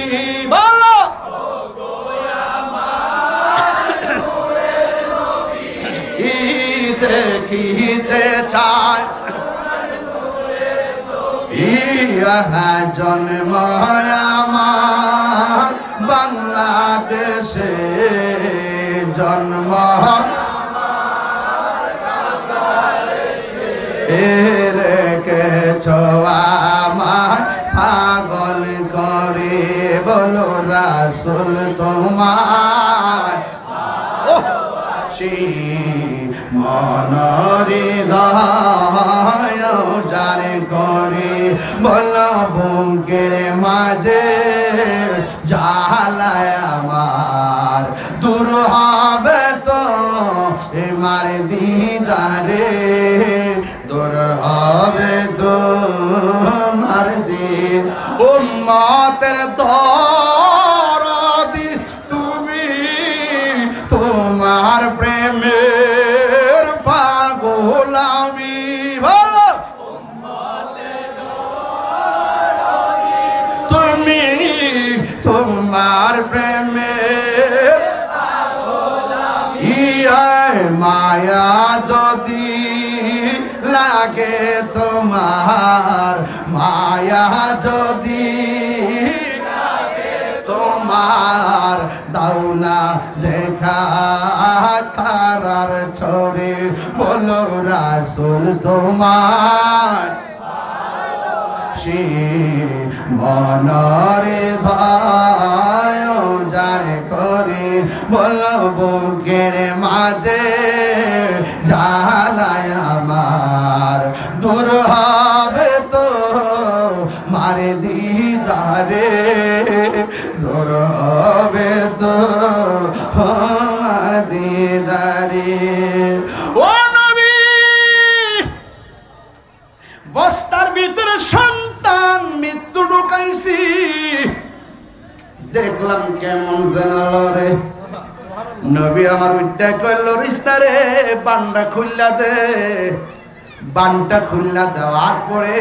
ইহা জন্ম আমার বাংলাদেশে, জন্ম রেখেছ আমায় পাগল করে, বলো রাসূল তোমার মনরে দয় জারে করে, বলো বুকের মাঝে জ্বালায় আমার, দূর হবে তো আমার দিদারে, দূর হবে তো আমার দিন। উম্মতের দরদি তুমি, তোমার প্রেমের পাগল আমি, বলো তুমি, তোমার প্রেমের মায়া যদি লাগে তোমার, মায়া যদি তোমার, দাও না দেখা কারার ছড়ে, বলো রাসূল তোমার মনরে ভয় যারে করে, বলো বুকের মাঝে জ্বালায় আমার, দূর হবে তো মারে দিদারে, দূর হবে তো আমার দিদারে। ও নবী, বস্তার ভিতরে সন্তান মৃত্যু ঢুকাইছি, দেখলাম কেমন জানালো রে। নবী আমার উইটা কইল, রিস্তারে বান্ডা খুললা দে, বানটা খুললা দেওয়ার পরে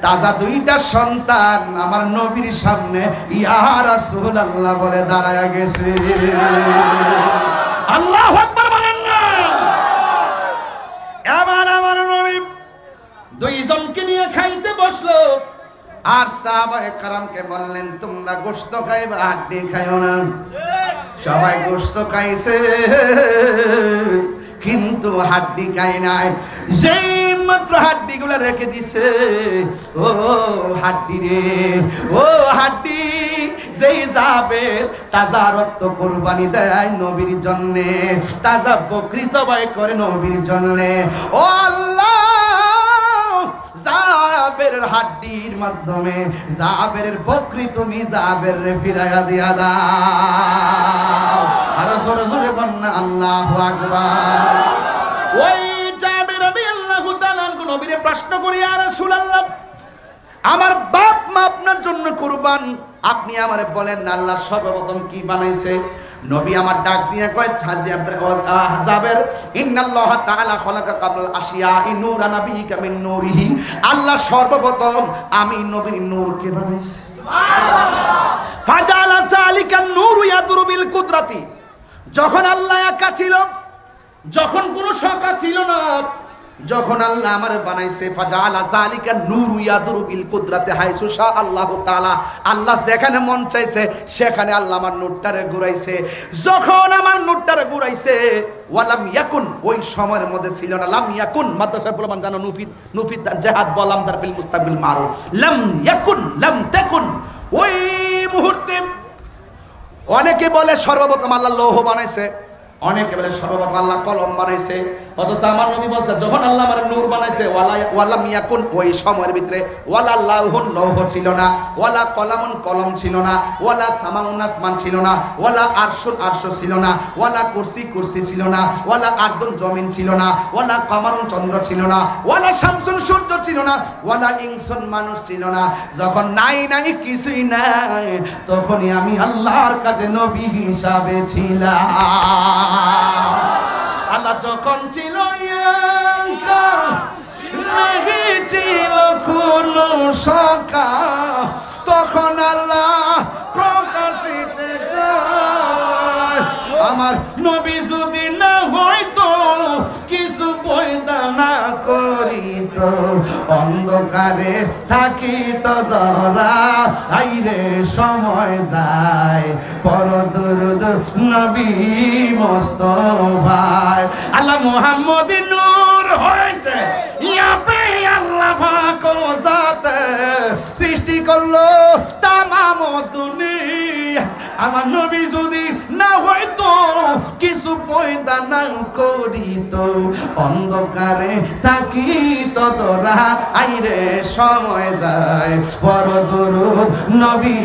তাজা দুইটা সন্তান আমার নবীর সামনে ইয়া রাসূলুল্লাহ বলে দাঁড়ায়া গেছে। আল্লাহু আকবার বলেন না। এবার আমার নবী দুইজনকে নিয়ে খাইতে বসলো, আর সাহাবায়ে কেরামকে বললেন, তোমরা গোশত খাইবা, হাড্ডি খাইও না। সবাই গোশত খাইছে কিন্তু হাড্ডি খায় নাই। যেই মাত্র হাড্ডি গুলা রেখে দিছে, ও হাড্ডি রে, ও হাড্ডি, যেই যাবে তাজা রক্ত কুরবানি দেয় নবীর জন্যে, তাজা বকরি জবাই করে নবীর জন্যে। ও আল্লাহ, জাবেরের হাড্ডির মাধ্যমে জাবেরের বকরি তুমি জাবেরে ফিরাইয়া দিয়া দাও। আর জোরে জোরে বন্না আল্লাহু আকবার। ওই জাবের রাদিয়াল্লাহু তাআলা নবীরে প্রশ্ন করি, ইয়া রাসূলুল্লাহ, আমার বাপ মা আপনার জন্য কুরবান, আপনি আমারে বলেন না আল্লাহ সর্বপ্রথম কি বানাইছে? নবী আমার ডাক দিয়ে কয়, হাজী জাবের, ইন্নাল্লাহ তাআলা খালাকা কাবলাল আশিয়াই নূরা নাবিয়িকা মিন নূরিহি, আল্লাহ সর্বপ্রথম আমি নবীর নূরকে বানাইছে। সুবহানাল্লাহ। ফাজালা যালিকা নূরু ইয়াদুরু বিল কুদরাতি, যখন আল্লাহ একা ছিল, যখন কোনো শকা ছিল না, যখন আল্লাহ আমারে বানাইছে, ফাজালা যালিকা নূরু ইয়াদুরু বিল কুদরাতি হাইসু শা আল্লাহু তাআলা, আল্লাহ যেখানে মন চাইছে সেখানে আল্লাহ আমার নূরটারে ঘুরাইছে। যখন আমার নূরটারে ঘুরাইছে, ওয়ালাম ইয়াকুন, ওই সময়ের মধ্যে ছিল না, লাম ইয়াকুন, মাদ্রাসার প্রমাণ জানো, নুফিদ জিহাদ বলাম দার ফিল মুস্তাকবিল মারুফ, লাম ইয়াকুন, লাম তাকুন, ওই মুহূর্তে অনেকে বলে সর্বপ্রথম আল্লাহ লৌহ বানাইছে, অনেকে বলে সর্বপ্রথম আল্লাহ কলম বানাইছে, অথচ আমার নবী বলছে যখন আল্লাহ আমার নূর বানাইছে, ওয়ালাম ইয়াকুন, ওই সময়ের ভিতরে ওয়ালা লাউহুন, লৌহ ছিল না, ওয়ালা কলামুন, কলম ছিল না, ওয়ালা সামাউন, আসমান ছিল না, ওয়ালা আরশুন, আরশ ছিল না, ওয়ালা কুরসি, কুরসি ছিল না, ওয়ালা আরদুন, জমিন ছিল না, ওয়ালা কমারুন, চন্দ্র ছিল না, ওয়ালা শামসুন, সূর্য ছিল না, ওয়ালা ইনসুন, মানুষ ছিল না। যখন নাই নাই কিছুই নাই, তখনই আমি আল্লাহর কাছে নবী হিসাবে ছিলাম। আল্লাহ যখন ছিল একা, নাহি ছিল কোনো শকা, তখন আল্লাহ প্রকাশিত যায়। আমার নবী যদি না হয়তো, কিছু পয়দা না করিত, অন্ধকারে থাকি তো ধরা আইরে সময় যায় পর দুরুদ নবী মুস্তাফায় আল্লাহ মুহাম্মদিন নূর হইতে ইয়া পে আল্লাহ পাক জাত সৃষ্টি করলো তামাম দুনিয়া। আমার নবী যদি না হইতো কিছু পয়দা না করিত অন্ধকারে থাকি তো তোরা আইরে সময় যায় পর দুরুদ নবী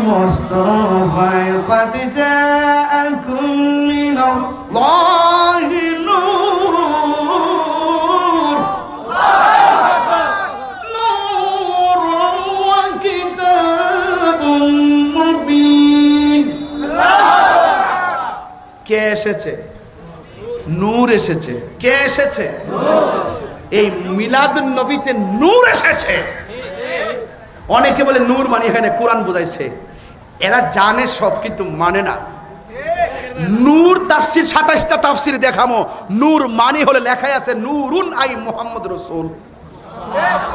মুস্তাফায় কদ জাআকুম মিনাল্লাহি নূর ওয়া কিতাবুম মুবিন। কে এসেছে? নূর এসেছে। কে এসেছে? এই মিলাদুন নবীতে নূর এসেছে। অনেকে বলে নূর মানে এখানে কোরআন বোঝাইছে, এরা জানে সব কিন্তু মানে না। নূর তাফসির 27টা তাফসির দেখামো। নূর মানে হলে লেখাই আছে নূরুন আই মুহাম্মদ রাসূল।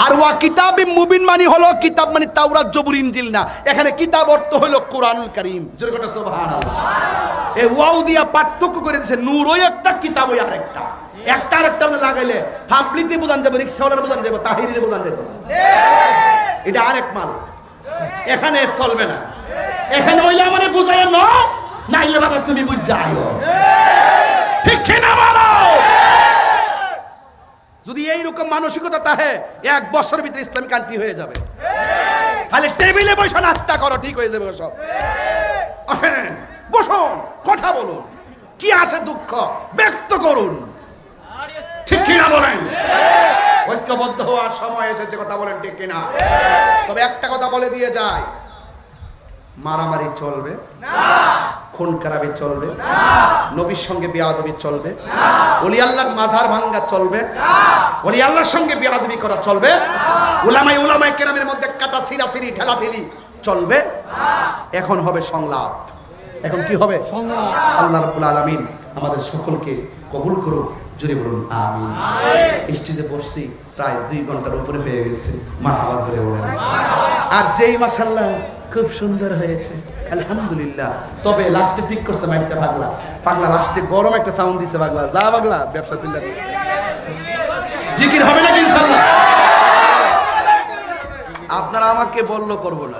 আর ওয়া কিতাবি মুবিন মানে হলো কিতাব মানে তাওরাত জবুর ইনজিল না, এখানে কিতাব অর্থ হলো কোরআনুল কারীম। জোরে কথা সুবহানাল্লাহ। এই ওয়াও দিয়া পার্থক্য করে দিয়েছে, নূর ওই একটা, কিতাব ওই আরেকটা। একটা আরেকটা মধ্যে লাগাইলে পাবলিকলি বোঝান যাবে, রিকশাওয়ালার বোঝান যাবে, তাহিরির বোঝান যেত না। এটা আরেক মাল, এখানে চলবে না। এখানে ওই মানে বুঝাই না ইয়ে বাবা তুমি বুঝ যাও, ঠিক কিনা বলো? যদি এইরকম মানসিকতা তাহে 1 বছর ভিতরে ইসলামিক কান্ট্রি হয়ে যাবে। খালি টেবিলে বসে নাস্তা করো, ঠিক হয়ে যাবে সব। বসুন, কথা বলুন, কি আছে দুঃখ ব্যক্ত করুন, ঠিক কিনা বলেন? ঐক্যবদ্ধ হওয়ার সময় এসেছে, কথা বলেন ঠিক কিনা? তবে একটা কথা বলে দিয়ে যায়, মারামারি চলবে না, খুন খারাপি চলবে না, নবীর সঙ্গে বেয়াদবি চলবে না, ওলি আল্লাহর মাজার ভাঙ্গা চলবে না, ওলি আল্লাহর সঙ্গে বেয়াদবি করা চলবে না, উলামায়ে কেরামের মধ্যে কাটা ছিঁড়াছিঁড়ি ঠেলাঠেলি চলবে না। এখন হবে সংলাপ। এখন কি হবে? সংলাপ। আল্লাহ রাব্বুল আলামিন আমাদের সকলকে কবুল করুন, জোরে বলুন আমিন। স্টেজে বসছি প্রায় 2 ঘন্টার উপরে হয়ে গেছে, মারহাবা জোরে বলেন। আর যেই মাশাআল্লাহ খুব সুন্দর হয়েছে, আলহামদুলিল্লাহ। তবে লাস্টে ঠিক করছে মাইকটা পাগলা, পাগলা লাস্টে গরম একটা সাউন্ড দিছে পাগলা। যা পাগলা ব্যবসা তুললা, জিকির হবে নাকি ইনশাআল্লাহ? আপনারা আমাকে বললো করবো না।